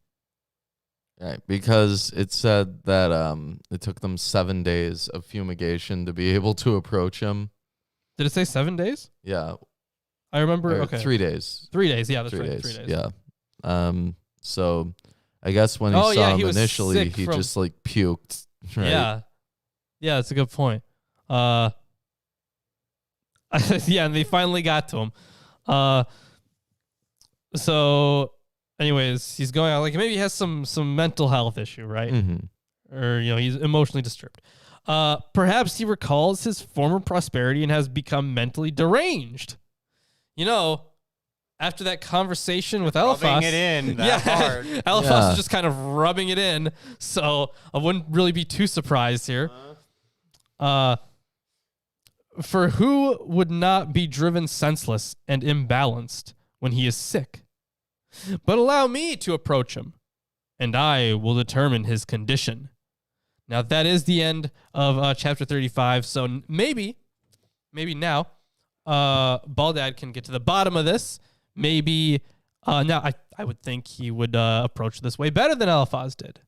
Right, because it said that it took them 7 days of fumigation to be able to approach him. Did it say 7 days? Yeah. I remember, Or okay. 3 days. 3 days, yeah, that's 3 right. days. 3 days. Yeah. So I guess when he saw him he was initially, sick he from- just like puked. Right? Yeah. Yeah, that's a good point. Yeah, and they finally got to him. So anyways, he's going out like maybe he has some mental health issue, right? Mm-hmm. Or he's emotionally disturbed. Perhaps he recalls his former prosperity and has become mentally deranged. After that conversation with Eliphaz, Rubbing it in that hard. Eliphaz is just kind of rubbing it in, so I wouldn't really be too surprised here. For who would not be driven senseless and imbalanced when he is sick? But allow me to approach him, and I will determine his condition. Now that is the end of chapter 35. So maybe now, Baldad can get to the bottom of this. Maybe now I would think he would approach this way better than Eliphaz did,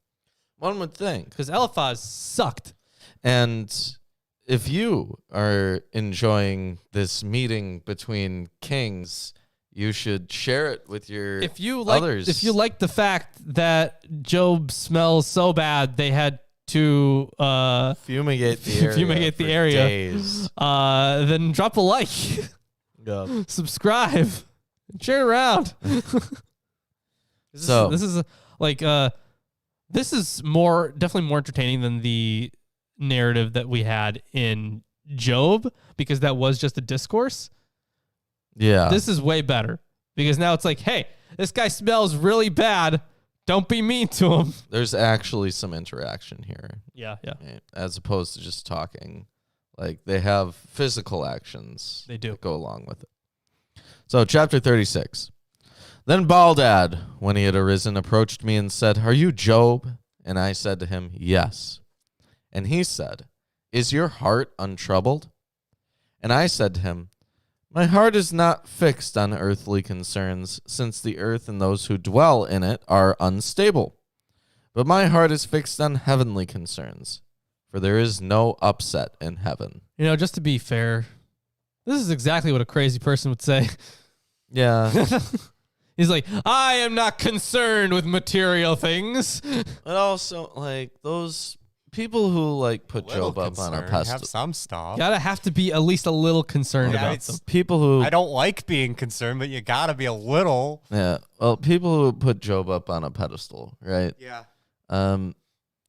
One would think. because Eliphaz sucked. And if you are enjoying this meeting between kings, you should share it with your others. If you like the fact that Job smells so bad, they had to fumigate the area. fumigate the for area. days. Then drop a like, Yeah. subscribe, share it around. This is definitely more entertaining than the narrative that we had in Job, because that was just a discourse. Yeah. This is way better, because now it's like, hey, this guy smells really bad. Don't be mean to him. There's actually some interaction here, Yeah. right? As opposed to just talking. Like, they have physical actions. They do. that go along with it. So, chapter 36. Then Baldad, when he had arisen, approached me and said, "Are you Job?" And I said to him, "Yes." And he said, "Is your heart untroubled?" And I said to him, "My heart is not fixed on earthly concerns, since the earth and those who dwell in it are unstable. But my heart is fixed on heavenly concerns, for there is no upset in heaven." Just to be fair, this is exactly what a crazy person would say. Yeah. He's like, I am not concerned with material things. But also, like, those people who, like, put Little Job up on a concerned. pedestal. Have some stuff. Gotta have to be at least a little concerned Yeah, about it's- them. People who... I don't like being concerned, but you gotta be a little. Yeah. Well, people who put Job up on a pedestal, right? Yeah. I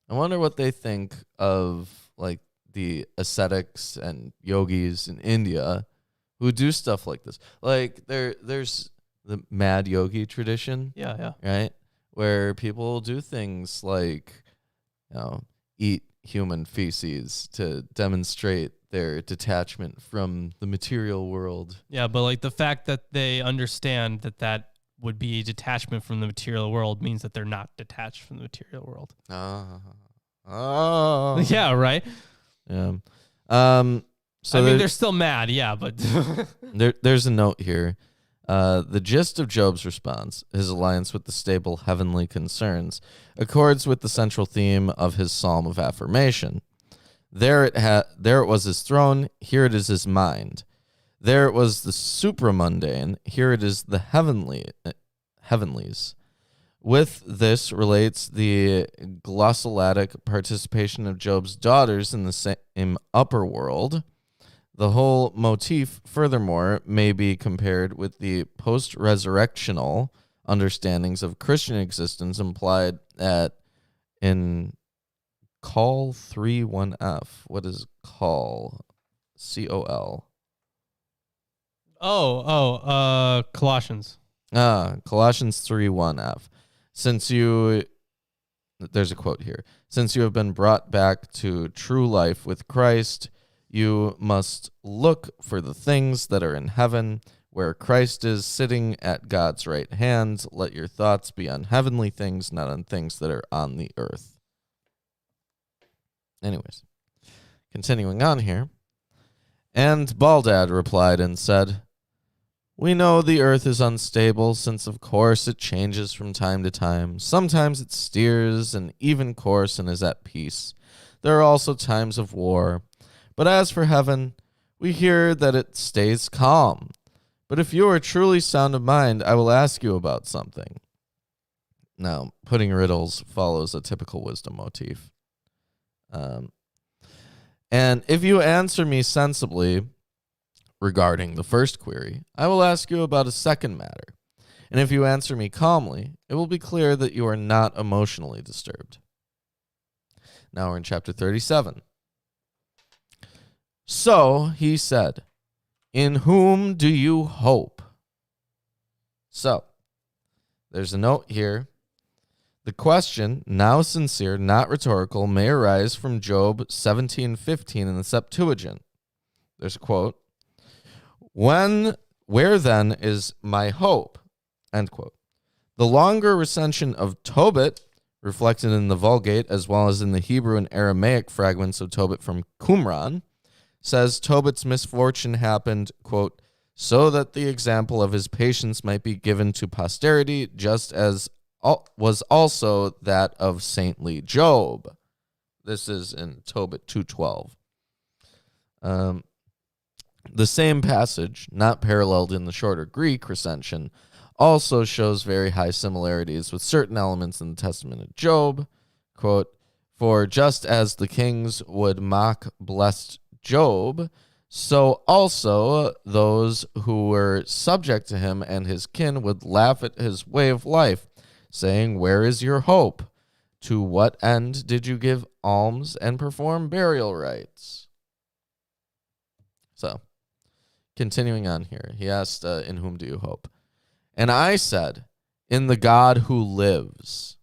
wonder what they think of, like, the ascetics and yogis in India who do stuff like this. Like there's the mad yogi tradition, Yeah. right? Where people do things like, eat human feces to demonstrate their detachment from the material world. Yeah, but like the fact that they understand that would be detachment from the material world means that they're not detached from the material world. Oh. Yeah, right? Yeah. So I mean, they're still mad, yeah, but there's a note here. The gist of Job's response, his alliance with the stable heavenly concerns, accords with the central theme of his psalm of affirmation. There it was his throne, here it is his mind. There it was the supramundane, here it is the heavenlies. With this relates the glossolatic participation of Job's daughters in the same upper world. The whole motif, furthermore, may be compared with the post-resurrectional understandings of Christian existence implied in Call 3:1f. What is call? C-O-L. Colossians. Colossians 3:1f. There's a quote here. Since you have been brought back to true life with Christ, you must look for the things that are in heaven, where Christ is sitting at God's right hand. Let your thoughts be on heavenly things, not on things that are on the earth. Anyways, continuing on here. And Baldad replied and said, we know the earth is unstable, since of course it changes from time to time. Sometimes it steers an even course and is at peace. There are also times of war. But as for heaven, we hear that it stays calm. But if you are truly sound of mind, I will ask you about something. Now, putting riddles follows a typical wisdom motif. And if you answer me sensibly regarding the first query, I will ask you about a second matter. And if you answer me calmly, it will be clear that you are not emotionally disturbed. Now we're in chapter 37. So he said, in whom do you hope? So, there's a note here. The question, now sincere, not rhetorical, may arise from Job 17:15 in the Septuagint. There's a quote. Where then is my hope? End quote. The longer recension of Tobit, reflected in the Vulgate as well as in the Hebrew and Aramaic fragments of Tobit from Qumran, says Tobit's misfortune happened, quote, so that the example of his patience might be given to posterity, just as was also that of saintly Job. This is in Tobit 2:12. The same passage, not paralleled in the shorter Greek recension, also shows very high similarities with certain elements in the Testament of Job. Quote, for just as the kings would mock blessed Job, so also those who were subject to him and his kin would laugh at his way of life, saying, where is your hope? To what end did you give alms and perform burial rites? So, continuing on here, he asked, in whom do you hope? And I said, in the God who lives.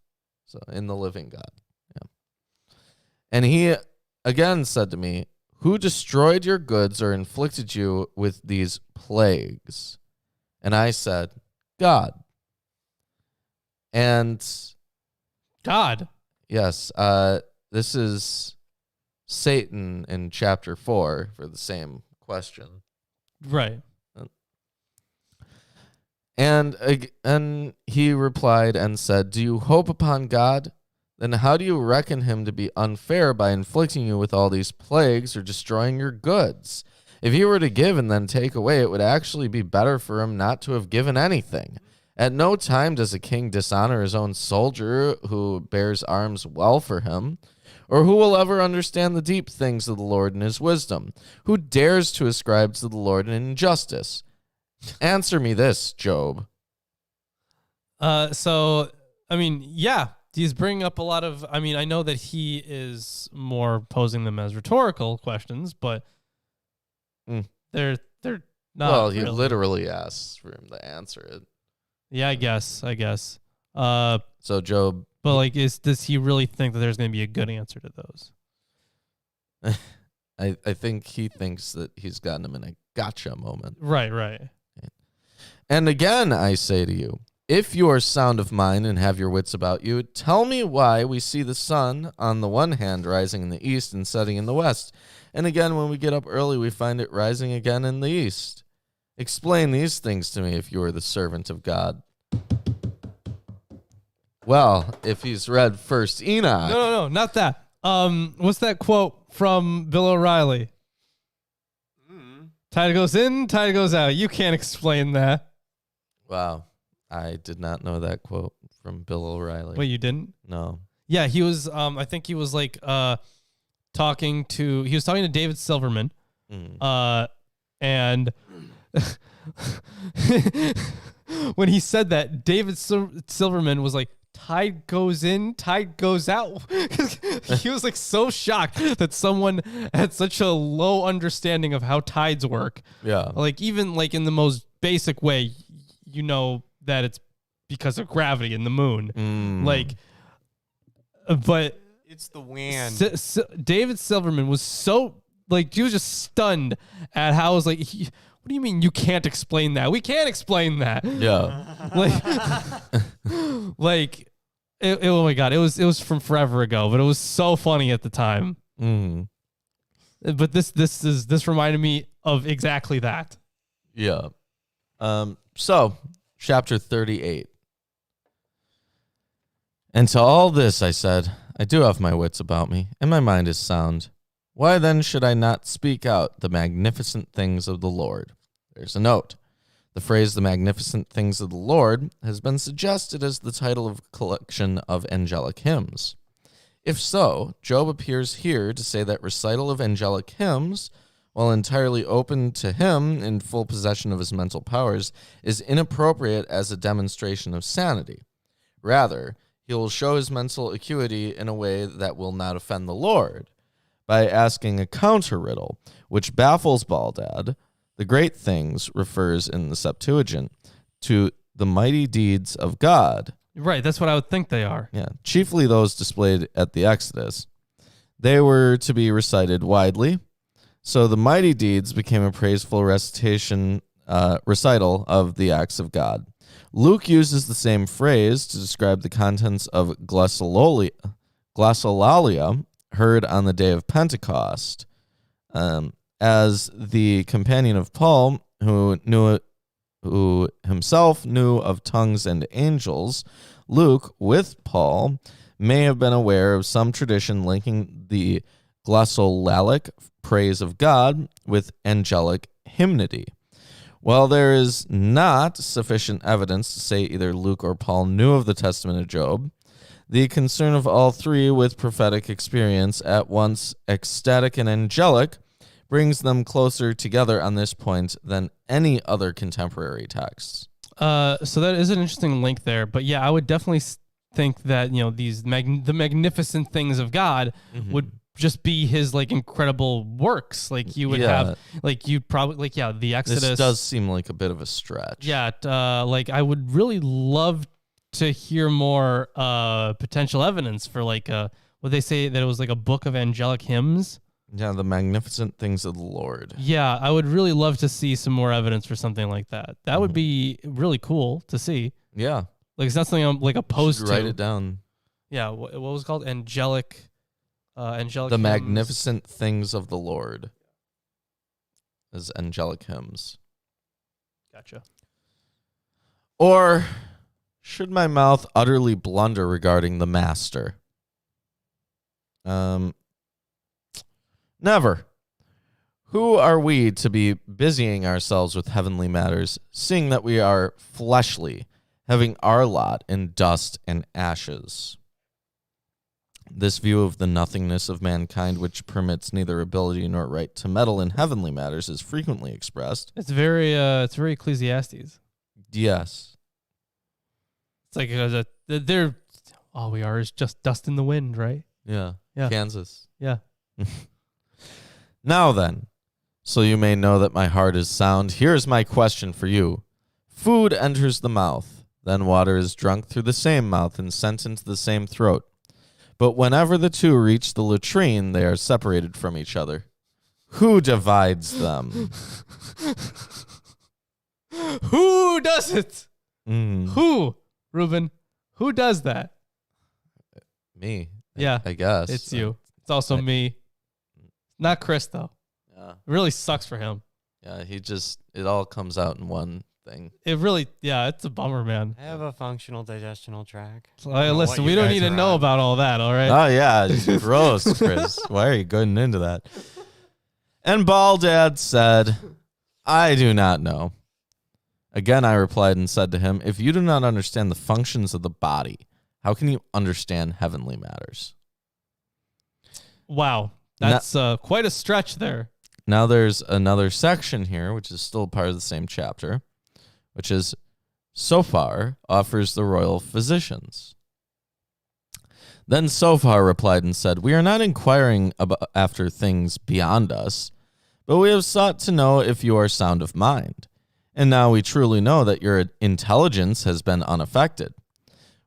So, in the living God. Yeah. And he again said to me, who destroyed your goods or inflicted you with these plagues? And I said, God. And God. yes, this is Satan in chapter 4 for the same question. Right. And he replied and said, do you hope upon God? Then how do you reckon him to be unfair by inflicting you with all these plagues or destroying your goods? If he were to give and then take away, it would actually be better for him not to have given anything. At no time does a king dishonor his own soldier who bears arms well for him. Or who will ever understand the deep things of the Lord and his wisdom? Who dares to ascribe to the Lord an injustice? Answer me this, Job. So, I mean, yeah, he's bringing up a lot of, I mean, I know that he is more posing them as rhetorical questions, but they're Not well, he really. literally asks for him to answer it. Yeah, I guess. So Job, But like, does he really think that there's going to be a good answer to those? I think he thinks that he's gotten him in a gotcha moment. Right. And again, I say to you, if you are sound of mind and have your wits about you, tell me why we see the sun on the one hand rising in the east and setting in the west. And again, when we get up early, we find it rising again in the east. Explain these things to me if you are the servant of God. Well, if he's read First Enoch. No, not that. What's that quote from Bill O'Reilly? Tide goes in, tide goes out. You can't explain that. Wow. I did not know that quote from Bill O'Reilly. Wait, you didn't? No. Yeah, he was. I think he was like talking to David Silverman. And when he said that, David Silverman was like, tide goes in, tide goes out. He was like so shocked that someone had such a low understanding of how tides work. Yeah. Like even like in the most basic way, you know that it's because of gravity in the moon. Like, but It's the wind. David Silverman was so like, he was just stunned at how I was like, what do you mean you can't explain that? We can't explain that. Yeah. Like, oh my God, it was from forever ago, but it was so funny at the time. But this reminded me of exactly that. Yeah. So, chapter 38. And to all this I said, I do have my wits about me, and my mind is sound. Why then should I not speak out the magnificent things of the Lord? There's a note. The phrase, the magnificent things of the Lord, has been suggested as the title of a collection of angelic hymns. If so, Job appears here to say that recital of angelic hymns, while entirely open to him in full possession of his mental powers, is inappropriate as a demonstration of sanity. Rather, he will show his mental acuity in a way that will not offend the Lord, by asking a counter riddle, which baffles Baldad. The great things refers in the Septuagint to the mighty deeds of God. Right, that's what I would think they are. Yeah, chiefly those displayed at the Exodus. They were to be recited widely, so the mighty deeds became a praiseful recital of the acts of God. Luke uses the same phrase to describe the contents of glossolalia heard on the day of Pentecost. As the companion of Paul, who himself knew of tongues and angels, Luke, with Paul, may have been aware of some tradition linking the glossolalic praise of God with angelic hymnody. While there is not sufficient evidence to say either Luke or Paul knew of the Testament of Job, the concern of all three with prophetic experience, at once ecstatic and angelic, brings them closer together on this point than any other contemporary texts. So that is an interesting link there. But yeah, I would definitely think that, you know, the magnificent things of God would just be his like incredible works. Like you would have, like you'd probably like, the Exodus. This does seem like a bit of a stretch. Yeah. Like I would really love to hear more potential evidence for like what they say that it was like a book of angelic hymns. Yeah, the magnificent things of the Lord. Yeah, I would really love to see some more evidence for something like that. That would be really cool to see. Yeah. Like it's not something I'm like opposed to. Write it down. Yeah, what was it called? Angelic The hymns. magnificent things of the Lord. As angelic hymns. Gotcha. Or should my mouth utterly blunder regarding the master? Never. Who are we to be busying ourselves with heavenly matters, seeing that we are fleshly, having our lot in dust and ashes? This view of the nothingness of mankind, which permits neither ability nor right to meddle in heavenly matters, is frequently expressed. It's very Ecclesiastes. Yes. It's like they're all we are is just dust in the wind, right? Yeah. Yeah. Kansas. Yeah. Now then, So you may know that my heart is sound. Here is my question for you. Food enters the mouth, then water is drunk through the same mouth and sent into the same throat. But whenever the two reach the latrine, they are separated from each other. Who divides them? Who does it? Mm, Who, Ruben? Who does that? me. Yeah, I guess. it's you. It's also me. Not Chris, though. Yeah. It really sucks for him. Yeah, it all comes out in one thing. It really, yeah, it's a bummer, man. I have a functional digestional tract. So, I don't know listen, what we you don't guys need to are know on. about all that, all right? Oh, yeah. It's gross, Chris. Why are you going into that? And Baldad said, I do not know. Again, I replied and said to him, if you do not understand the functions of the body, how can you understand heavenly matters? Wow. That's quite a stretch there. Now there's another section here, which is still part of the same chapter, which is Sophar offers the royal physicians. Then Sophar replied and said, we are not inquiring after things beyond us, but we have sought to know if you are sound of mind. And now we truly know that your intelligence has been unaffected.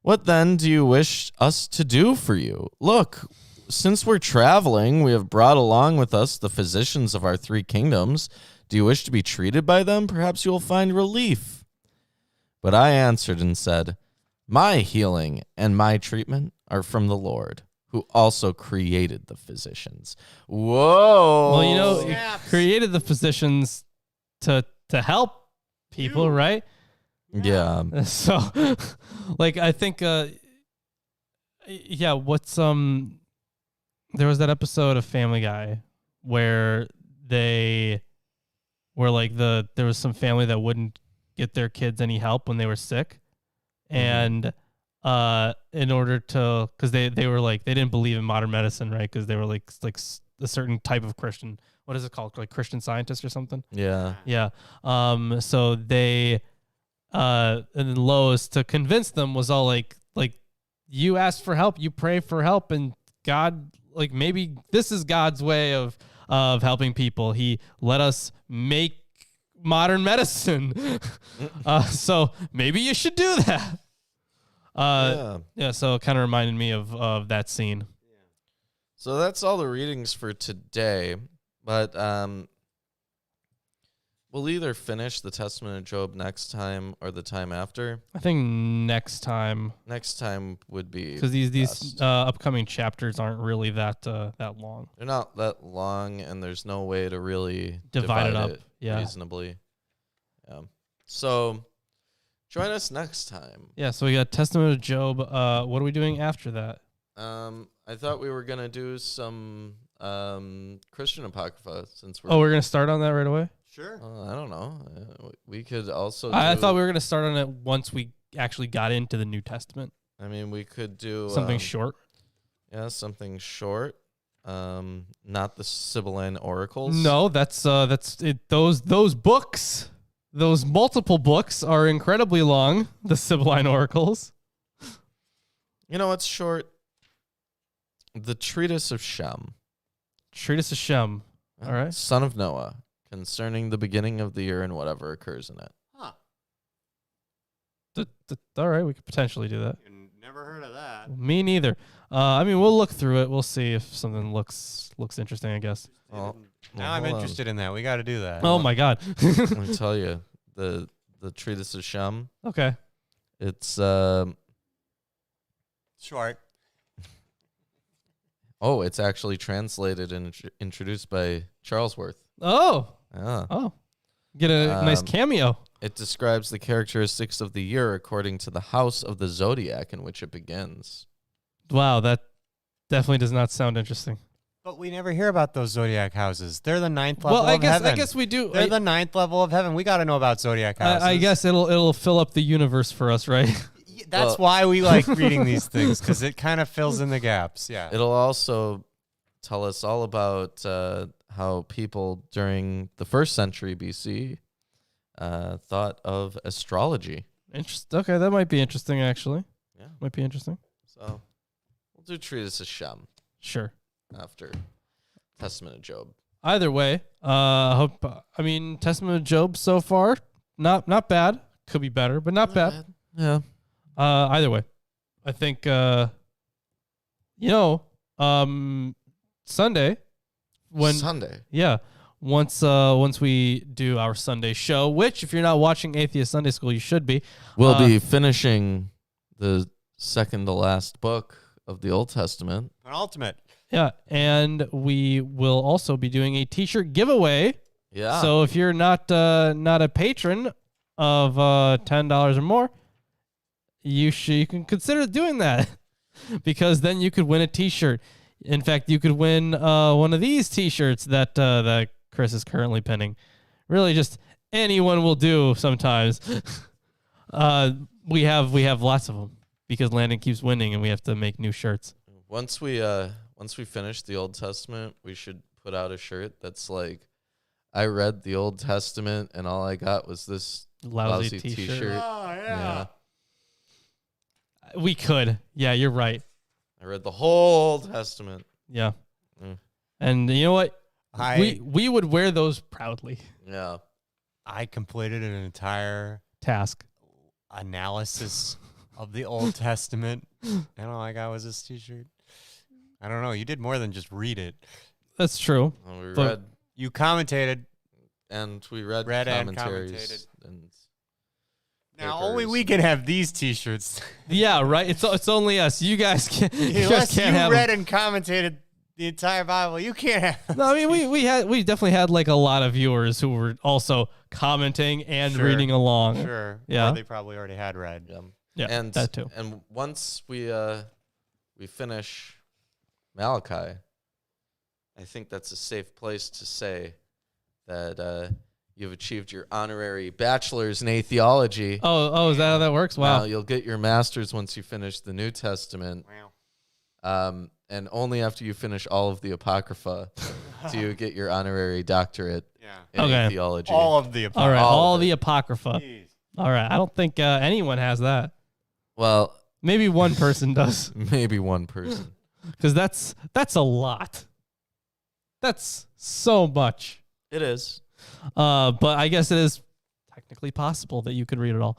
What then do you wish us to do for you? Look, since we're traveling, we have brought along with us the physicians of our 3 kingdoms. Do you wish to be treated by them? Perhaps you will find relief. But I answered and said, my healing and my treatment are from the Lord, who also created the physicians. Whoa. Well, you know, Snaps. it created the physicians to help people, You. right? Yeah. So, like, I think, yeah, there was that episode of Family Guy where they were like there was some family that wouldn't get their kids any help when they were sick. And in order to, because they were like, they didn't believe in modern medicine, right? Because they were like a certain type of Christian. What is it called? Like Christian Scientist or something? Yeah. Yeah. So they, and then Lois, to convince them, was all like you ask for help, you pray for help, and God, like, maybe this is God's way of helping people. He let us make modern medicine. So maybe you should do that. Yeah. So it kind of reminded me of that scene. So that's all the readings for today. But we'll either finish the Testament of Job next time or the time after. I think next time, Next time would be because these best. upcoming chapters aren't really that long. They're not that long, and there's no way to really Divide it up. Yeah. reasonably. Yeah. So join us next time. Yeah. So we got Testament of Job. What are we doing after that? I thought we were gonna do some Christian Apocrypha since we're. Oh, we're gonna start on that right away. Sure. I don't know. We could also. I do- thought we were gonna start on it once we actually got into the New Testament. I mean, we could do Something short. Yeah, something short. Not the Sibylline oracles. No, that's it. Those books, those multiple books, are incredibly long. The Sibylline oracles. You know what's short? The Treatise of Shem. Treatise of Shem. All right. Son of Noah, concerning the beginning of the year and whatever occurs in it. Huh. All right, we could potentially do that. Never heard of that. Me neither. I mean, we'll look through it. We'll see if something looks interesting, I guess. Well, Now I'm hold on. interested in that. We got to do that. Oh my God. Let me tell you, the Treatise of Shem. Okay. It's Short. it's actually translated and introduced by Charlesworth. Oh. Yeah. Oh. Get a nice Um, cameo. It describes the characteristics of the year according to the house of the zodiac in which it begins. Wow, that definitely does not sound interesting. But we never hear about those zodiac houses. They're the ninth level Well, I of guess heaven. I guess we do. They're the ninth level of heaven. We got to know about zodiac houses. I guess it'll fill up the universe for us, right? That's why we like reading these things, because it kind of fills in the gaps. Yeah. It'll also tell us all about how people during the 1st century BC thought of astrology. Okay, that might be interesting, actually. Yeah. Might be interesting. So we'll do Treatise of Shem Sure. after Testament of Job. either way, Testament of Job so far, not bad. Could be better, but not bad. Yeah. Either way, I think Sunday Sunday. once we do our Sunday show, which if you're not watching Atheist Sunday School, you should be. We'll be finishing the second to last book of the Old Testament. An ultimate. Yeah, and we will also be doing a t-shirt giveaway. Yeah. So if you're not a patron of $10 or more, you can consider doing that because then you could win a t-shirt. In fact, you could win one of these t-shirts that Chris is currently pinning. Really, just anyone will do sometimes. We have lots of them because Landon keeps winning, and we have to make new shirts. Once we finish the Old Testament, we should put out a shirt that's like, I read the Old Testament and all I got was this lousy t-shirt. Oh, yeah. We could. Yeah, you're right. I read the whole Testament. Yeah. Mm. And you know what? I We would wear those proudly. Yeah. I completed an entire Task. analysis of the Old Testament, and all I got was this t-shirt. I don't know. You did more than just read it. That's true. And we But- read You commentated. and we read, Read and commentaries. commentated. And Now only papers. we can have these t-shirts. Yeah, right. It's only us. You guys can't. You guys Unless you can't have 'em. read and commentated the entire Bible, you can't have. No, I mean we definitely had like a lot of viewers who were also commenting and Sure. reading along. Sure. Yeah. Or they probably already had read. Yeah, and that too. And once we finish Malachi, I think that's a safe place to say that you've achieved your honorary bachelor's in atheology. Oh, is that how that works? Now Wow. you'll get your master's once you finish the New Testament. Wow. And only after you finish all of the Apocrypha do you get your honorary doctorate Yeah. in Okay. theology. All of the All right, all all of the it. Apocrypha. Jeez. All right, I don't think anyone has that. Well, Maybe one person does, maybe one person. because that's a lot. That's so much. It is. But I guess it is technically possible that you could read it all.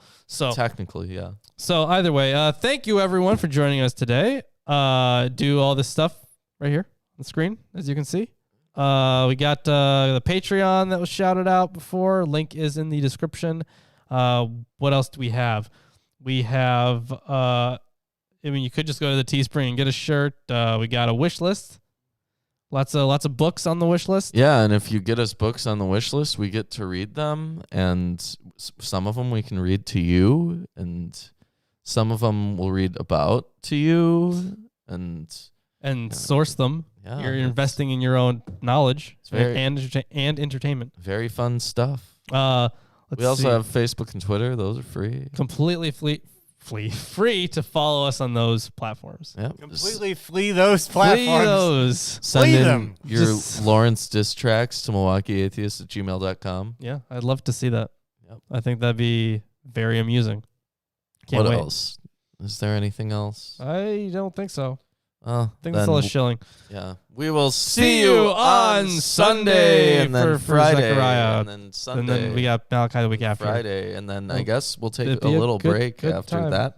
Technically, yeah. So either way, thank you everyone for joining us today. Do all this stuff right here on the screen, as you can see. We got the Patreon that was shouted out before. Link is in the description. What else do we have? We have, you could just go to the Teespring and get a shirt. We got a wish list. Lots of books on the wish list. Yeah, and if you get us books on the wish list, we get to read them, and some of them we can read to you, and some of them we'll read about to you, and Source them. yeah, You're it's investing in your own knowledge very- and entertainment. very fun stuff. Let's We also see. have Facebook and Twitter; those are free. completely free to follow us on those platforms. Yep. Completely flee those platforms. Flee those. Send Flee in them. your Just- Lawrence diss tracks to MilwaukeeAtheist@gmail.com. Yeah, I'd love to see that. Yep. I think that'd be very amusing. Can't What wait. else? Is there anything else? I don't think so. I I think that's all a shilling. Yeah. We will See you on Sunday and then for Friday, Zechariah. and then Sunday. And then we got Malachi the week after. Friday, and then I Well, guess we'll take it'd a be a little good- break good after time. that.